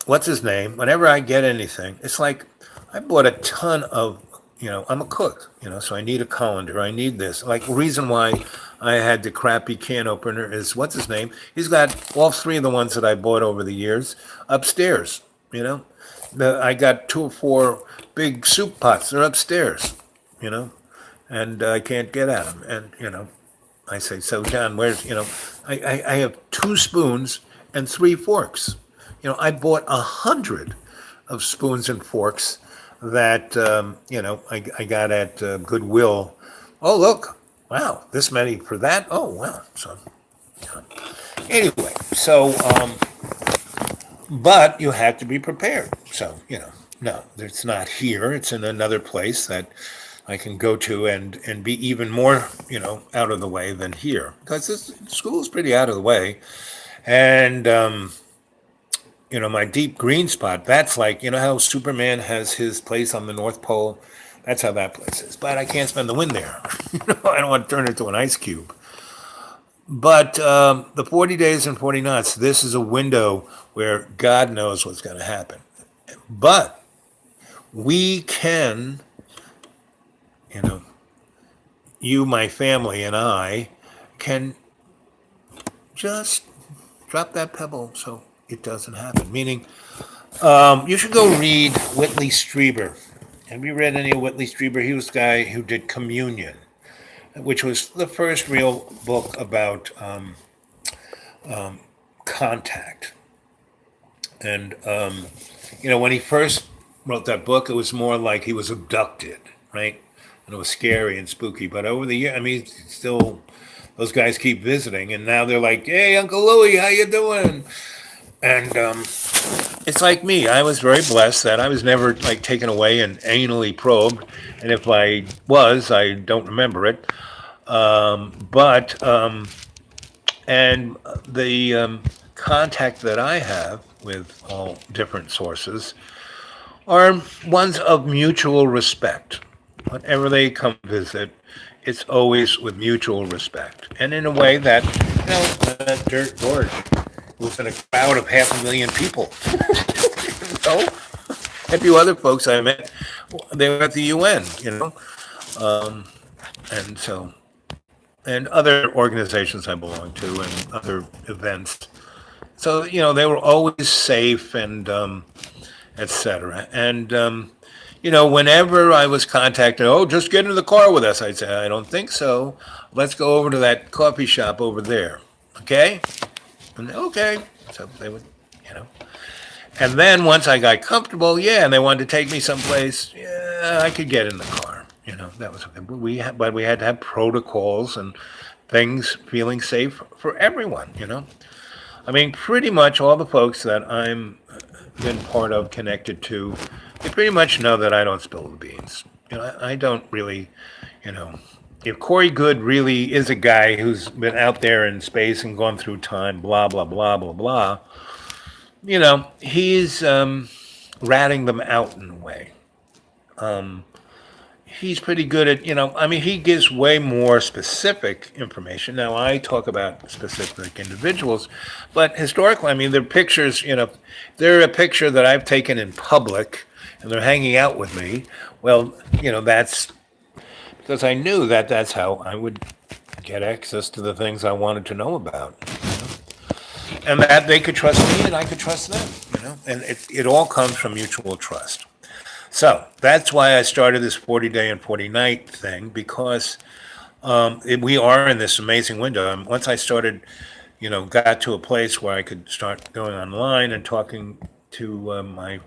Speaker 1: what's his name? Whenever I get anything, it's like I bought a ton of I'm a cook, so I need a colander. I need this. Like, the reason why I had the crappy can opener is what's his name? He's got all three of the ones that I bought over the years upstairs. You know, I got 2 or 4 big soup pots. They're upstairs. You know, and I can't get at them. And I say, so John, I have 2 spoons and 3 forks. I bought 100 of spoons and forks that I got at Goodwill. Oh, look, wow, this many for that. Oh, wow. So anyway, but you have to be prepared. So no, it's not here. It's in another place that I can go to and be even more out of the way than here, because this school is pretty out of the way. And my deep green spot, that's like, how Superman has his place on the North Pole. That's how that place is. But I can't spend the wind there. I don't want to turn it into an ice cube. But the 40 days and 40 nights, this is a window where God knows what's going to happen. But we can, you know, you, my family, and I can just drop that pebble so it doesn't happen. Meaning, you should go read Whitley Strieber. Have you read any of Whitley Strieber? He was the guy who did Communion, which was the first real book about contact. And, when he first wrote that book, it was more like he was abducted, right? And it was scary and spooky. But over the year, I mean, still, those guys keep visiting. And now they're like, hey, Uncle Louie, how you doing? And it's like me. I was very blessed that I was never like taken away and anally probed. And if I was, I don't remember it. But and the contact that I have with all different sources are ones of mutual respect. Whenever they come visit, it's always with mutual respect, and in a way that Dirt George was in a crowd of 500,000 people. A few other folks I met, they were at the UN, and so and other organizations I belong to and other events. So they were always safe and etc. And whenever I was contacted, oh, just get into the car with us, I'd say, I don't think so. Let's go over to that coffee shop over there, okay? And okay, so they would, you know. And then once I got comfortable, and they wanted to take me someplace, I could get in the car. That was okay. But we had to have protocols and things feeling safe for everyone. I mean, pretty much all the folks that I'm been part of, connected to, they pretty much know that I don't spill the beans. I don't really, if Corey Good really is a guy who's been out there in space and gone through time, blah, blah, blah, blah, blah, he's ratting them out in a way. He's pretty good at, I mean, he gives way more specific information. Now, I talk about specific individuals, but historically, I mean, they're pictures, they're a picture that I've taken in public and they're hanging out with me. Well, that's because I knew that that's how I would get access to the things I wanted to know about. And that they could trust me and I could trust them, and it all comes from mutual trust. So that's why I started this 40-day and 40-night thing, because we are in this amazing window. And once I started, got to a place where I could start going online and talking to my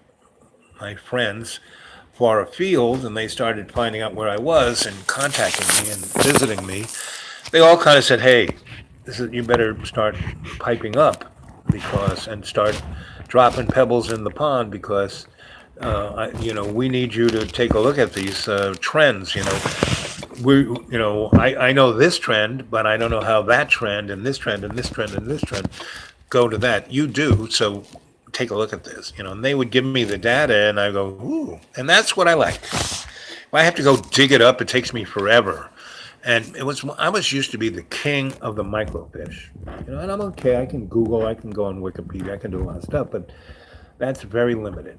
Speaker 1: friends far afield, and they started finding out where I was and contacting me and visiting me, they all kind of said, hey, you better start piping up and start dropping pebbles in the pond, because we need you to take a look at these trends. I know this trend, but I don't know how that trend and this trend and this trend and this trend go to that. You do, so take a look at this. And they would give me the data, and I go, ooh, and that's what I like. If I have to go dig it up, it takes me forever. And I was used to be the king of the microfiche. And I'm okay. I can Google, I can go on Wikipedia, I can do a lot of stuff, but that's very limited.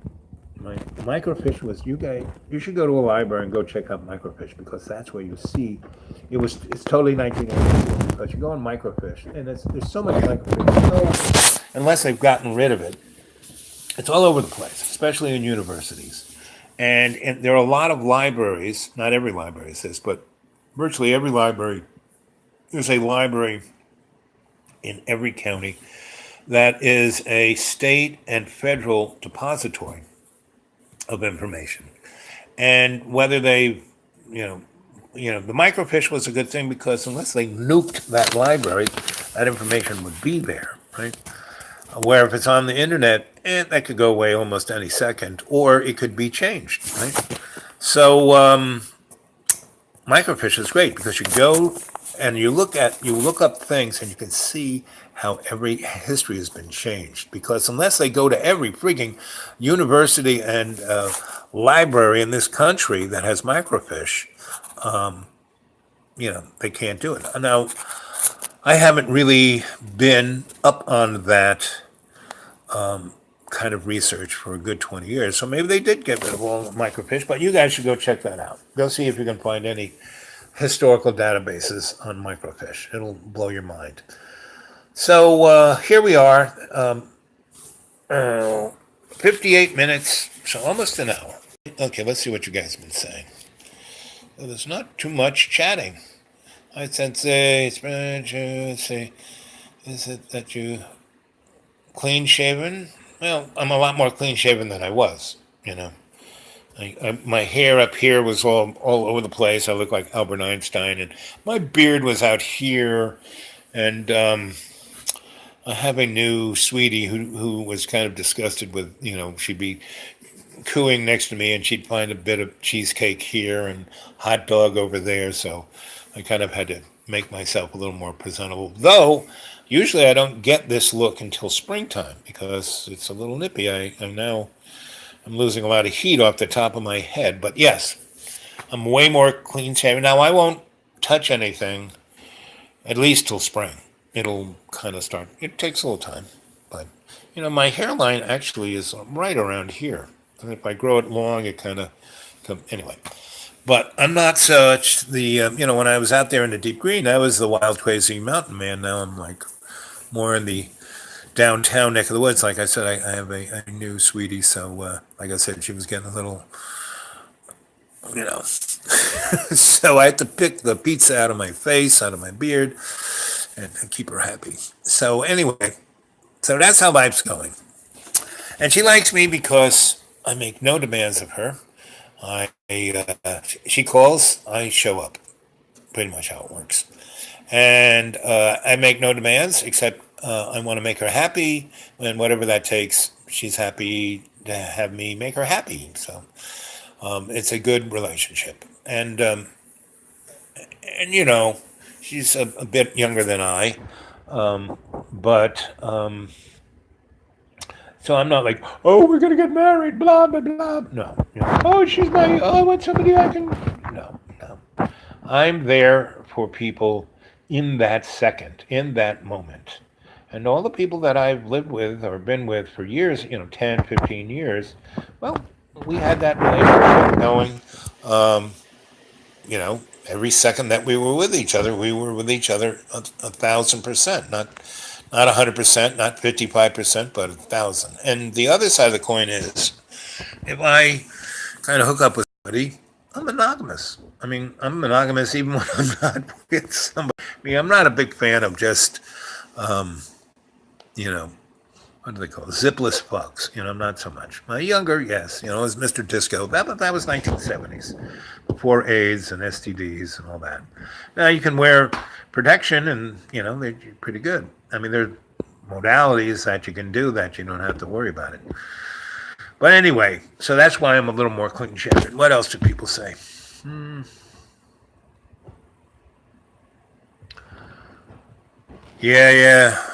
Speaker 1: My microfiche was you guys. You should go to a library and go check out microfiche because that's where you see. It's totally 1982 because you go on microfiche and there's so much microfiche. So, unless they've gotten rid of it, it's all over the place, especially in universities. And there are a lot of libraries. Not every library is this, but virtually every library. There's a library in every county that is a state and federal depository of information. And whether they, you know, the microfiche was a good thing because unless they nuked that library, that information would be there, right? Where if it's on the internet, that could go away almost any second, or it could be changed, right? So microfiche is great because you go and you look up things and you can see how every history has been changed. Because unless they go to every freaking university and library in this country that has microfiche, they can't do it. Now, I haven't really been up on that kind of research for a good 20 years. So maybe they did get rid of all the microfiche, but you guys should go check that out. Go see if you can find any historical databases on microfiche. It'll blow your mind. So here we are, 58 minutes, so almost an hour. Okay, let's see what you guys have been saying. Well, there's not too much chatting. I sensei, let's see, is it that you clean shaven? Well, I'm a lot more clean shaven than I was, my hair up here was all over the place. I looked like Albert Einstein, and my beard was out here. And I have a new sweetie who was kind of disgusted with, she'd be cooing next to me, and she'd find a bit of cheesecake here and hot dog over there. So I kind of had to make myself a little more presentable. Though usually I don't get this look until springtime because it's a little nippy. I'm losing a lot of heat off the top of my head. But yes, I'm way more clean shaven. Now, I won't touch anything at least till spring. It'll kind of start. It takes a little time. But, my hairline actually is right around here. And if I grow it long, it kind of comes. Anyway. But I'm not such when I was out there in the deep green, I was the wild, crazy mountain man. Now I'm like more in the downtown neck of the woods. Like I said, I have a new sweetie, so like I said, she was getting a little, so I had to pick the pizza out of my face, out of my beard, and keep her happy. So anyway, so that's how life's going. And she likes me because I make no demands of her. She calls, I show up. Pretty much how it works. And I make no demands except I want to make her happy, and whatever that takes, she's happy to have me make her happy. So it's a good relationship, and she's a bit younger than I, but so I'm not like, oh, we're gonna get married, blah blah blah. No, oh, I want somebody I can. No. I'm there for people in that second, in that moment. And all the people that I've lived with or been with for years, 10, 15 years, well, we had that relationship going, every second that we were with each other, we were with each other 1,000%, not 100%, not 55%, but 1,000. And the other side of the coin is, if I kind of hook up with somebody, I'm monogamous. I mean, I'm monogamous even when I'm not with somebody. I mean, I'm not a big fan of just, what do they call it? Zipless fucks. I'm not so much. My younger, yes, as Mr. Disco. That was 1970s, before AIDS and STDs and all that. Now you can wear protection, and they're pretty good. I mean, there are modalities that you can do that you don't have to worry about it. But anyway, so that's why I'm a little more clean-shaven. What else do people say? Yeah.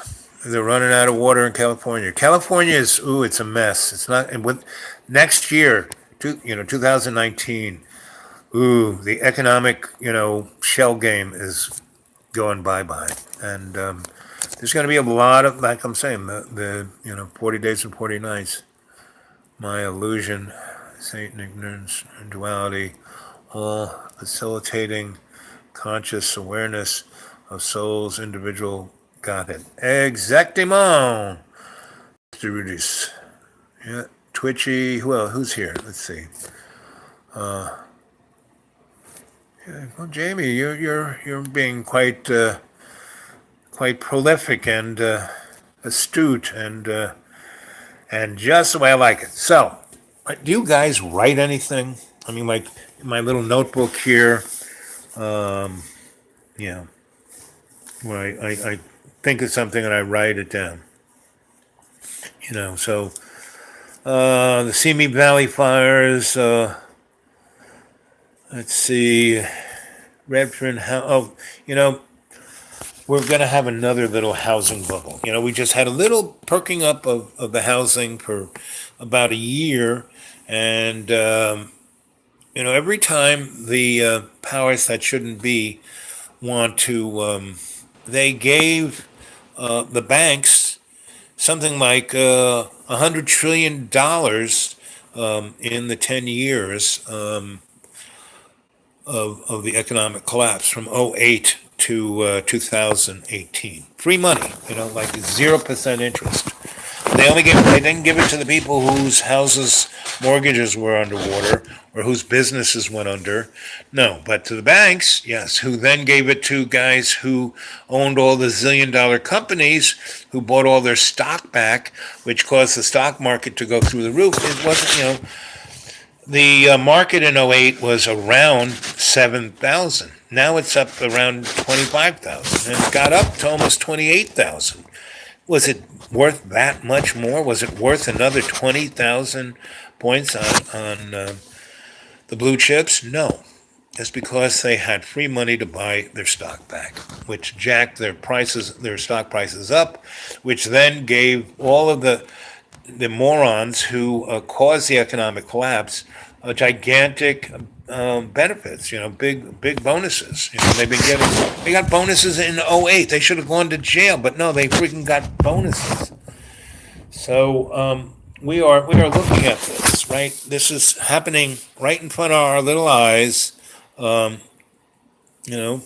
Speaker 1: They're running out of water in California. California is, it's a mess. It's not, and with next year, 2019, the economic, shell game is going bye-bye. And there's going to be a lot of, like I'm saying, the 40 days and 40 nights. My illusion, Satan, ignorance, and duality, all facilitating conscious awareness of soul's individual Godhead. Exactement, Mr. Rudis. Yeah, Twitchy. Who's here? Let's see. Yeah, well, Jamie, you're being quite prolific and astute and just the way I like it. So, do you guys write anything? I mean, like in my little notebook here. Yeah, where I think of something and I write it down. So the Simi Valley fires. Let's see, Redfern. You know, we're going to have another little housing bubble. We just had a little perking up of the housing for about a year. And, every time the powers that shouldn't be want to, they gave the banks something like $100 trillion in the 10 years of the economic collapse from '08 to 2018. Free money, like 0% interest. They didn't give it to the people whose houses mortgages were underwater or whose businesses went under. No, but to the banks, yes, who then gave it to guys who owned all the zillion-dollar companies who bought all their stock back, which caused the stock market to go through the roof. It wasn't, the market in '08 was around 7,000. Now it's up around 25,000 and it got up to almost 28,000. Was it worth that much more? Was it worth another 20,000 points on the blue chips? No. Just because they had free money to buy their stock back, which jacked their stock prices up, which then gave all of the morons who caused the economic collapse gigantic benefits, big bonuses. They got bonuses in '08. They should have gone to jail, but no, they freaking got bonuses. So we are looking at this, right? This is happening right in front of our little eyes. You know,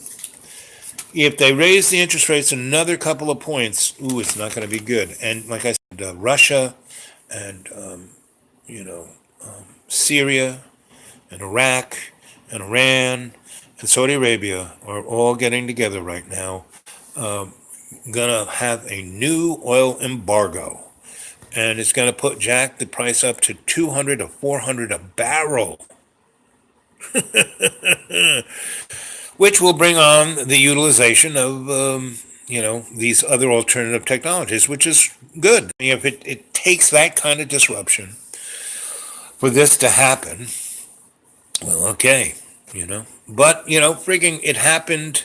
Speaker 1: if they raise the interest rates another couple of points, it's not going to be good. And like I said, Russia and Syria and Iraq and Iran and Saudi Arabia are all getting together right now. Gonna have a new oil embargo, and it's gonna put jack the price up to 200 to 400 a barrel, which will bring on the utilization of these other alternative technologies, which is good. I mean, if it takes that kind of disruption for this to happen, well, okay, But, frigging, it happened,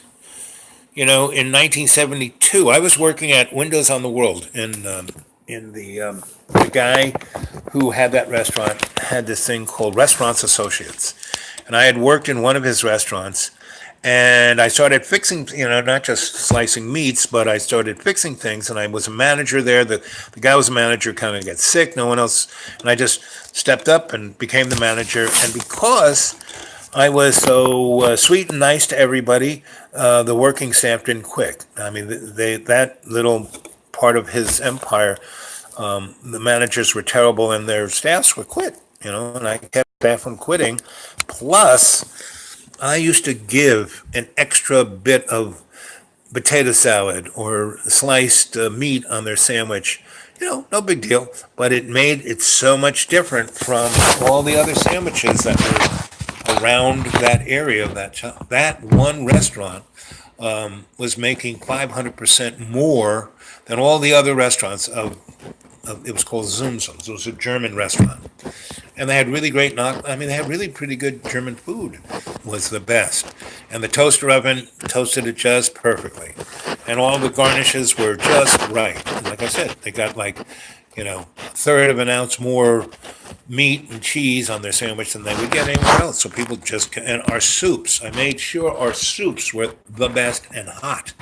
Speaker 1: in 1972. I was working at Windows on the World, and the guy who had that restaurant had this thing called Restaurants Associates. And I had worked in one of his restaurants, and I started fixing, not just slicing meats, but I started fixing things, and I was a manager there. The guy was a manager, kind of got sick, no one else, and I just stepped up and became the manager. And because I was so sweet and nice to everybody, the working staff didn't quit. I mean, that little part of his empire, the managers were terrible and their staffs were quit, and I kept staff from quitting. Plus, I used to give an extra bit of potato salad or sliced meat on their sandwich. No big deal, but it made it so much different from all the other sandwiches that were around that area. That one restaurant was making 500% more than all the other restaurants it was called Zum Zum. It was a German restaurant. And they had really great they had really pretty good German food, was the best. And the toaster oven toasted it just perfectly. And all the garnishes were just right. And like I said, they got a third of an ounce more meat and cheese on their sandwich than they would get anywhere else. So people and our soups, I made sure our soups were the best and hot.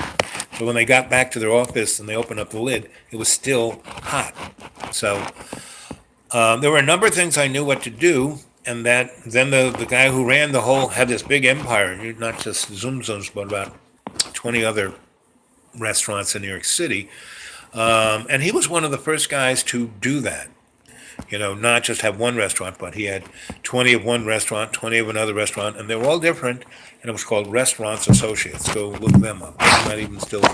Speaker 1: So when they got back to their office and they opened up the lid, it was still hot. So There were a number of things I knew what to do, and that then the guy who ran the whole had this big empire, not just Zoom Zooms, but about 20 other restaurants in New York City. And he was one of the first guys to do that. Not just have one restaurant, but he had 20 of one restaurant, 20 of another restaurant, and they were all different. And it was called Restaurants Associates. Go look them up. They might even still be.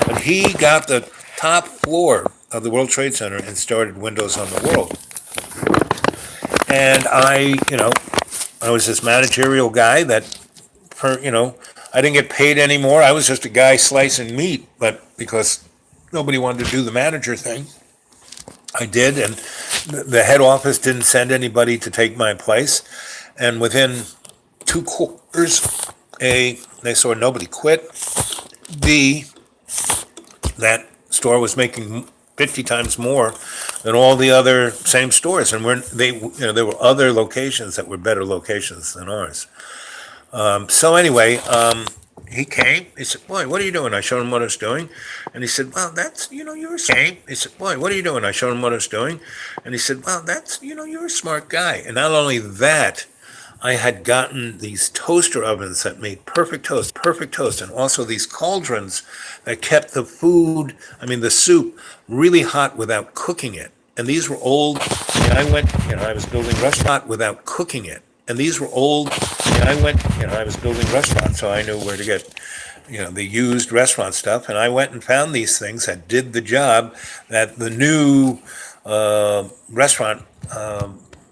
Speaker 1: But he got the top floor of the World Trade Center and started Windows on the World. And I was this managerial guy that, I didn't get paid anymore. I was just a guy slicing meat, but because nobody wanted to do the manager thing, I did, and the head office didn't send anybody to take my place. And within 2 quarters, they saw nobody quit. B, that store was making 50 times more than all the other same stores, and there were other locations that were better locations than ours. So anyway, he came. He said, "Boy, what are you doing?" I showed him what I was doing, and he said, "Well, that's you're a smart." He said, "Boy, what are you doing?" I showed him what I was doing, and he said, "Well, that's you're a smart guy." And not only that, I had gotten these toaster ovens that made perfect toast, and also these cauldrons that kept the food, the soup, really hot without cooking it. And these were old. I was building restaurant without cooking it. And these were old. I was building restaurants, so I knew where to get, the used restaurant stuff. And I went and found these things that did the job that the new restaurant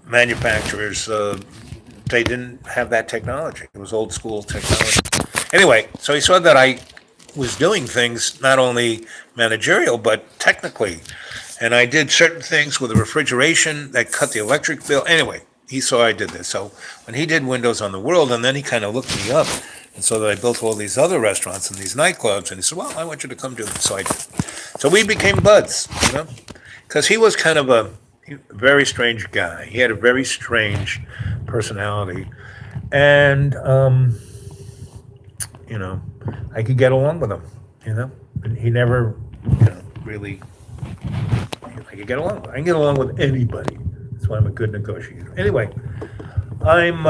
Speaker 1: manufacturers, they didn't have that technology. It was old school technology. Anyway, so he saw that I was doing things not only managerial, but technically. And I did certain things with the refrigeration that cut the electric bill. Anyway, he saw I did this. So when he did Windows on the World, and then he kind of looked me up and saw that I built all these other restaurants and these nightclubs, and he said, "Well, I want you to come do this." So I did. So we became buds, because he was kind of a very strange guy. He had a very strange personality, and I could get along with him. And he never, really. I could get along with. I can get along with anybody. That's why I'm a good negotiator. Anyway, I'm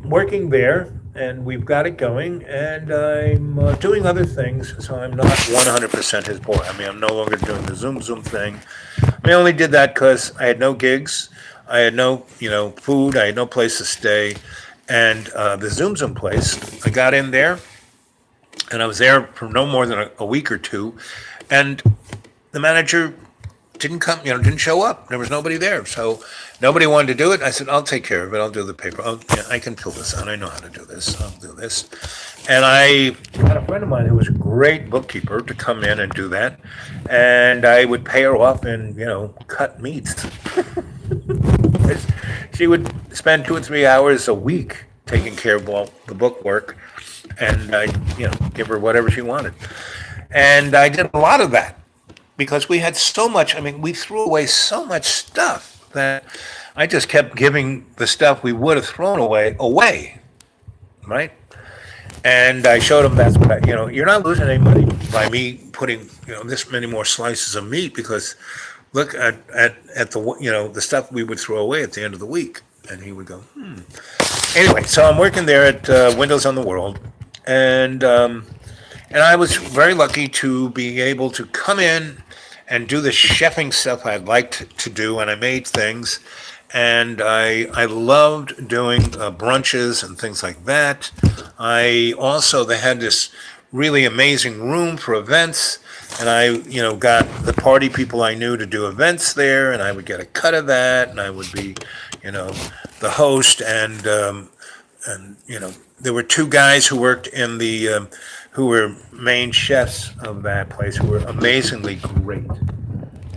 Speaker 1: working there, and we've got it going, and I'm doing other things, so I'm not 100% his boy. I'm no longer doing the Zoom thing. I only did that because I had no gigs, I had no, food, I had no place to stay, and the Zoom place, I got in there, and I was there for no more than a week or two, and the manager didn't come, didn't show up. There was nobody there. So nobody wanted to do it. I said, "I'll take care of it. I'll do the paper. I can fill this out. I know how to do this. I'll do this." And I had a friend of mine who was a great bookkeeper to come in and do that. And I would pay her off and, cut meats. She would spend 2 or 3 hours a week taking care of all the book work. And I, give her whatever she wanted. And I did a lot of that, because we had so much. We threw away so much stuff that I just kept giving the stuff we would have thrown away, right? And I showed them that's what you're not losing any money by me putting this many more slices of meat, because look at the the stuff we would throw away at the end of the week. And he would go, Anyway, so I'm working there at Windows on the World, and I was very lucky to be able to come in and do the chefing stuff I'd liked to do, and I made things, and I loved doing brunches and things like that. They had this really amazing room for events, and I got the party people I knew to do events there, and I would get a cut of that, and I would be the host, and there were 2 guys who worked in the who were main chefs of that place, who were amazingly great.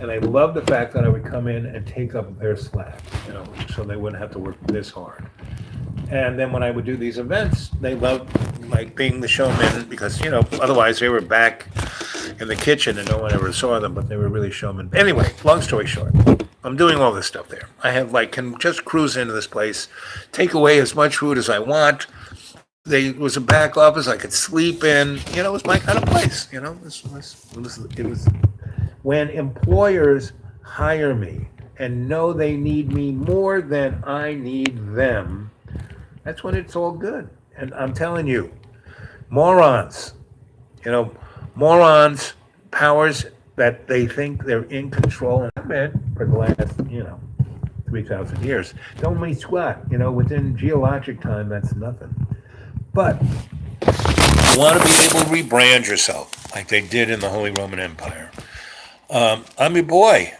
Speaker 1: And I loved the fact that I would come in and take up their slack, so they wouldn't have to work this hard. And then when I would do these events, they loved being the showman, because otherwise they were back in the kitchen and no one ever saw them, but they were really showmen. Anyway, long story short, I'm doing all this stuff there. I have can just cruise into this place, take away as much food as I want. It was a back office I could sleep in. It was my kind of place. It was when employers hire me and know they need me more than I need them, that's when it's all good. And I'm telling you, morons, you know, morons, powers that they think they're in control, and I've been for the last, 3,000 years, don't mean squat. Within geologic time, that's nothing. But you want to be able to rebrand yourself like they did in the Holy Roman Empire. I'm your boy.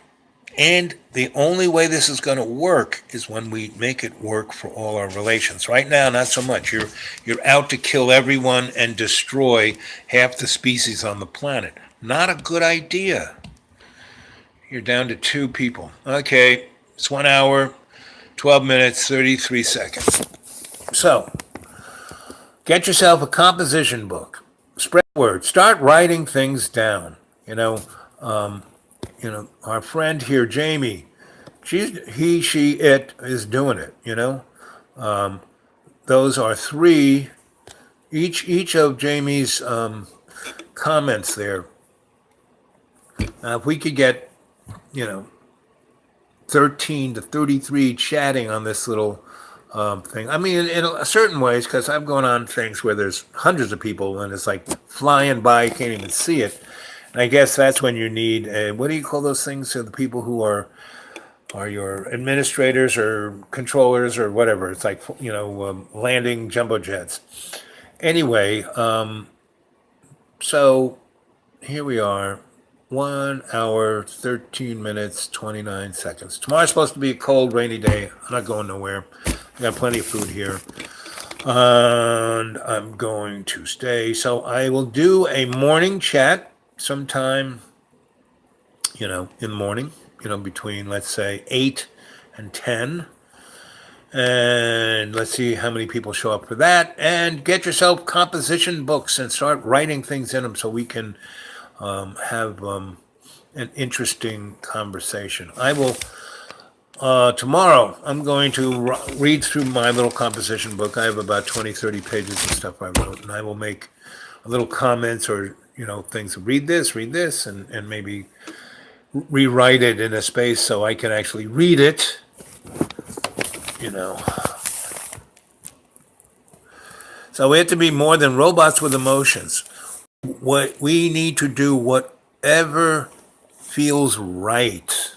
Speaker 1: And the only way this is going to work is when we make it work for all our relations. Right now, not so much. You're out to kill everyone and destroy half the species on the planet. Not a good idea. You're down to 2 people. Okay, it's 1 hour, 12 minutes, 33 seconds. So, get yourself a composition book. Spread word. Start writing things down. Our friend here, Jamie, it is doing it. Those are 3, each of Jamie's comments there. If we could get, 13 to 33 chatting on this little thing. I mean, in certain ways, because I've gone on things where there's hundreds of people and it's like flying by, you can't even see it. And I guess that's when you need what do you call those things? So the people who are your administrators or controllers or whatever. It's like landing jumbo jets. Anyway, so here we are, 1 hour, 13 minutes, 29 seconds. Tomorrow's supposed to be a cold, rainy day. I'm not going nowhere. I got plenty of food here. And I'm going to stay. So I will do a morning chat sometime, in the morning, between, let's say, 8 and 10. And let's see how many people show up for that. And get yourself composition books and start writing things in them so we can have an interesting conversation. I will, tomorrow, I'm going to read through my little composition book. I have about 20, 30 pages of stuff I wrote, and I will make little comments or, things. Read this, and maybe rewrite it in a space so I can actually read it, So we have to be more than robots with emotions. What we need to do, whatever feels right.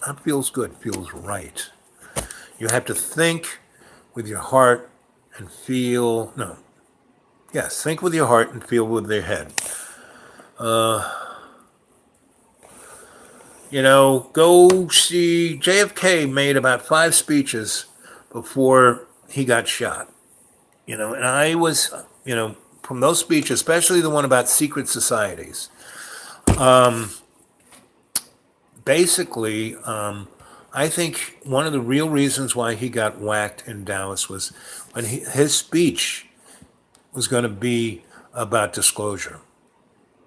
Speaker 1: Not feels good, feels right. You have to think with your heart and feel, think with your heart and feel with your head. Go see, JFK made about 5 speeches before he got shot. And I was, from those speeches, especially the one about secret societies, basically, I think one of the real reasons why he got whacked in Dallas was when his speech was going to be about disclosure.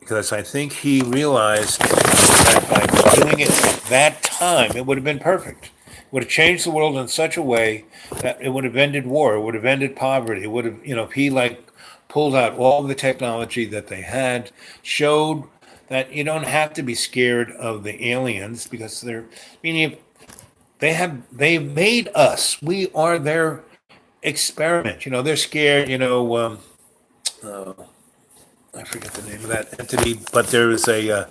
Speaker 1: Because I think he realized that by doing it at that time, it would have been perfect. It would have changed the world in such a way that it would have ended war, it would have ended poverty, it would have, if he pulled out all the technology that they had, showed that you don't have to be scared of the aliens because they made us. We are their experiment. They're scared. I forget the name of that entity, but there is I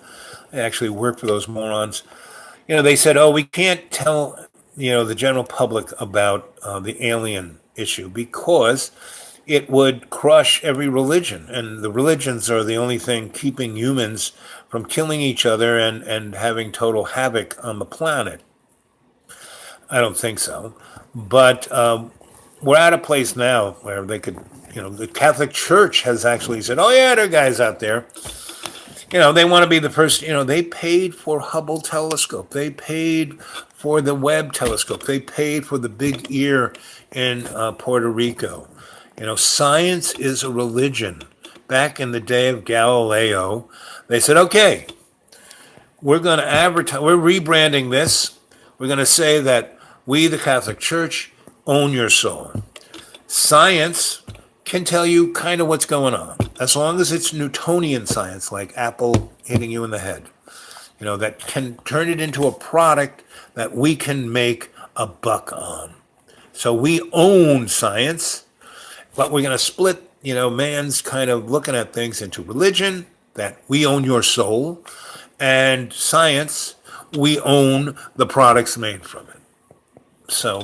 Speaker 1: actually work for those morons. They said, oh, we can't tell, the general public about the alien issue because it would crush every religion. And the religions are the only thing keeping humans from killing each other and having total havoc on the planet. I don't think so. But we're at a place now where they could, the Catholic Church has actually said, oh, yeah, there are guys out there. They want to be the first, they paid for Hubble telescope. They paid for the Webb telescope. They paid for the Big Ear in Puerto Rico. Science is a religion. Back in the day of Galileo, they said, okay, we're going to advertise, we're rebranding this. We're going to say that we, the Catholic Church, own your soul. Science can tell you kind of what's going on, as long as it's Newtonian science, like Apple hitting you in the head. that can turn it into a product that we can make a buck on. So we own science, but we're going to split, man's kind of looking at things into religion, that we own your soul, and science, we own the products made from it. So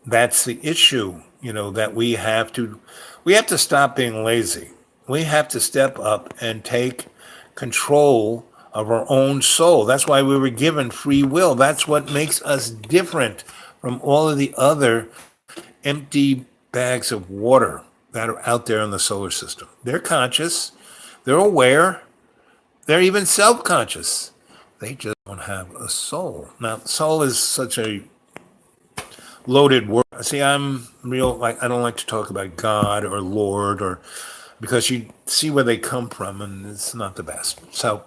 Speaker 1: that's the issue, that we have to stop being lazy. We have to step up and take control of our own soul. That's why we were given free will. That's what makes us different from all of the other empty bags of water that are out there in the solar system. They're conscious, they're aware, they're even self-conscious. They just don't have a soul. Now, soul is such a loaded word. See, I'm real, I don't like to talk about God or Lord, or because you see where they come from, and it's not the best. So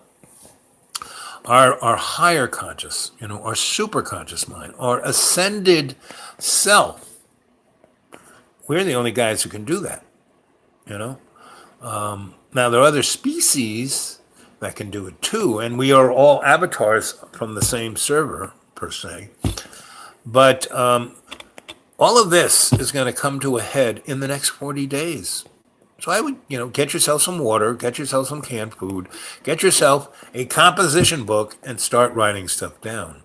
Speaker 1: our higher conscious, our super conscious mind, our ascended self, we're the only guys who can do that. Now, there are other species that can do it too, and we are all avatars from the same server, per se. But all of this is going to come to a head in the next 40 days. So I would, get yourself some water, get yourself some canned food, get yourself a composition book, and start writing stuff down.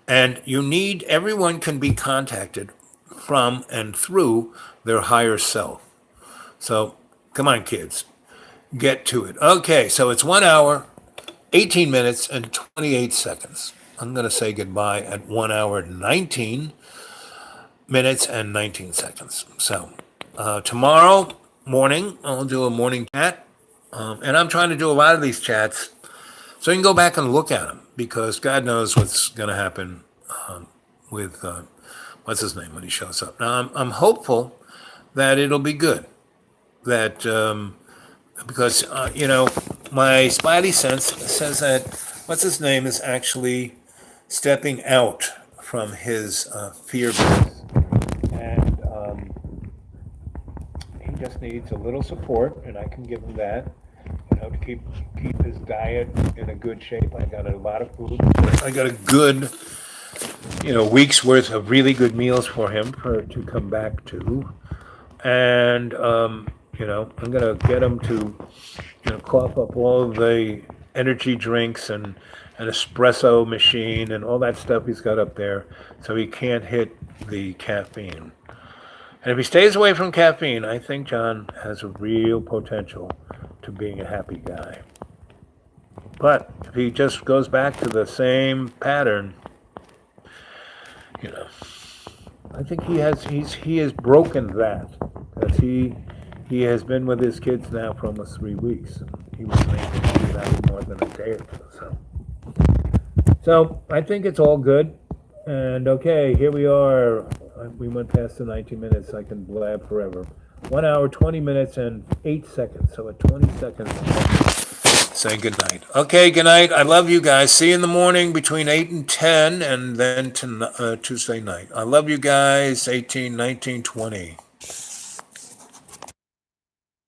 Speaker 1: And everyone can be contacted from and through their higher self. So come on, kids, get to it. Okay, so it's 1 hour, 18 minutes, and 28 seconds. I'm going to say goodbye at 1 hour, 19 minutes, and 19 seconds. So tomorrow morning, I'll do a morning chat. And I'm trying to do a lot of these chats so you can go back and look at them, because God knows what's going to happen with, what's his name, when he shows up. Now, I'm hopeful that it'll be good. That, because, my spidey sense says that, what's his name, is actually stepping out from his fear base. And he just needs a little support, and I can give him that, to keep his diet in a good shape. I got a lot of food. I got a good, week's worth of really good meals for him to come back to. And, I'm going to get him to, cough up all of the energy drinks and an espresso machine and all that stuff he's got up there, so he can't hit the caffeine. And if he stays away from caffeine, I think John has a real potential to being a happy guy. But if he just goes back to the same pattern, I think he has broken that, because he has been with his kids now for almost 3 weeks. He wasn't able to do that in more than a day or so. So I think it's all good. And okay, here we are. We went past the 19 minutes. I can blab forever. 1 hour, 20 minutes, and 8 seconds. So at 20 seconds, say good night. Okay, good night. I love you guys. See you in the morning between 8 and 10, and then Tuesday night. I love you guys. 18, 19, 20.